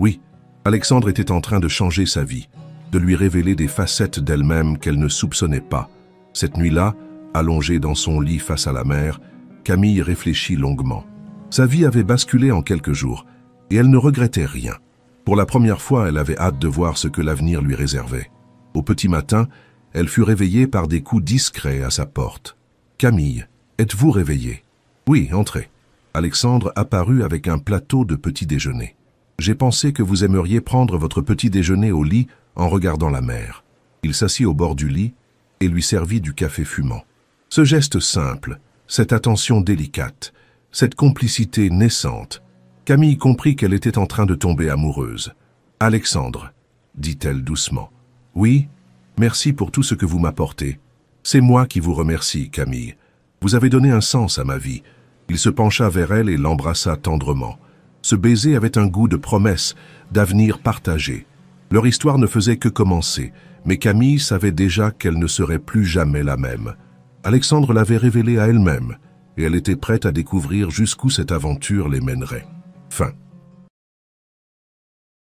Speaker 1: Oui, Alexandre était en train de changer sa vie, de lui révéler des facettes d'elle-même qu'elle ne soupçonnait pas. Cette nuit-là, allongée dans son lit face à la mer, Camille réfléchit longuement. Sa vie avait basculé en quelques jours, et elle ne regrettait rien. Pour la première fois, elle avait hâte de voir ce que l'avenir lui réservait. Au petit matin, elle fut réveillée par des coups discrets à sa porte. « Camille, êtes-vous réveillée? »« Oui, entrez. » Alexandre apparut avec un plateau de petit déjeuner. « J'ai pensé que vous aimeriez prendre votre petit déjeuner au lit en regardant la mer. » Il s'assit au bord du lit et lui servit du café fumant. Ce geste simple, cette attention délicate, cette complicité naissante, Camille comprit qu'elle était en train de tomber amoureuse. « Alexandre, » dit-elle doucement. « Oui, merci pour tout ce que vous m'apportez. C'est moi qui vous remercie, Camille. Vous avez donné un sens à ma vie. » Il se pencha vers elle et l'embrassa tendrement. Ce baiser avait un goût de promesse, d'avenir partagé. Leur histoire ne faisait que commencer, mais Camille savait déjà qu'elle ne serait plus jamais la même. Alexandre l'avait révélée à elle-même, et elle était prête à découvrir jusqu'où cette aventure les mènerait. Fin.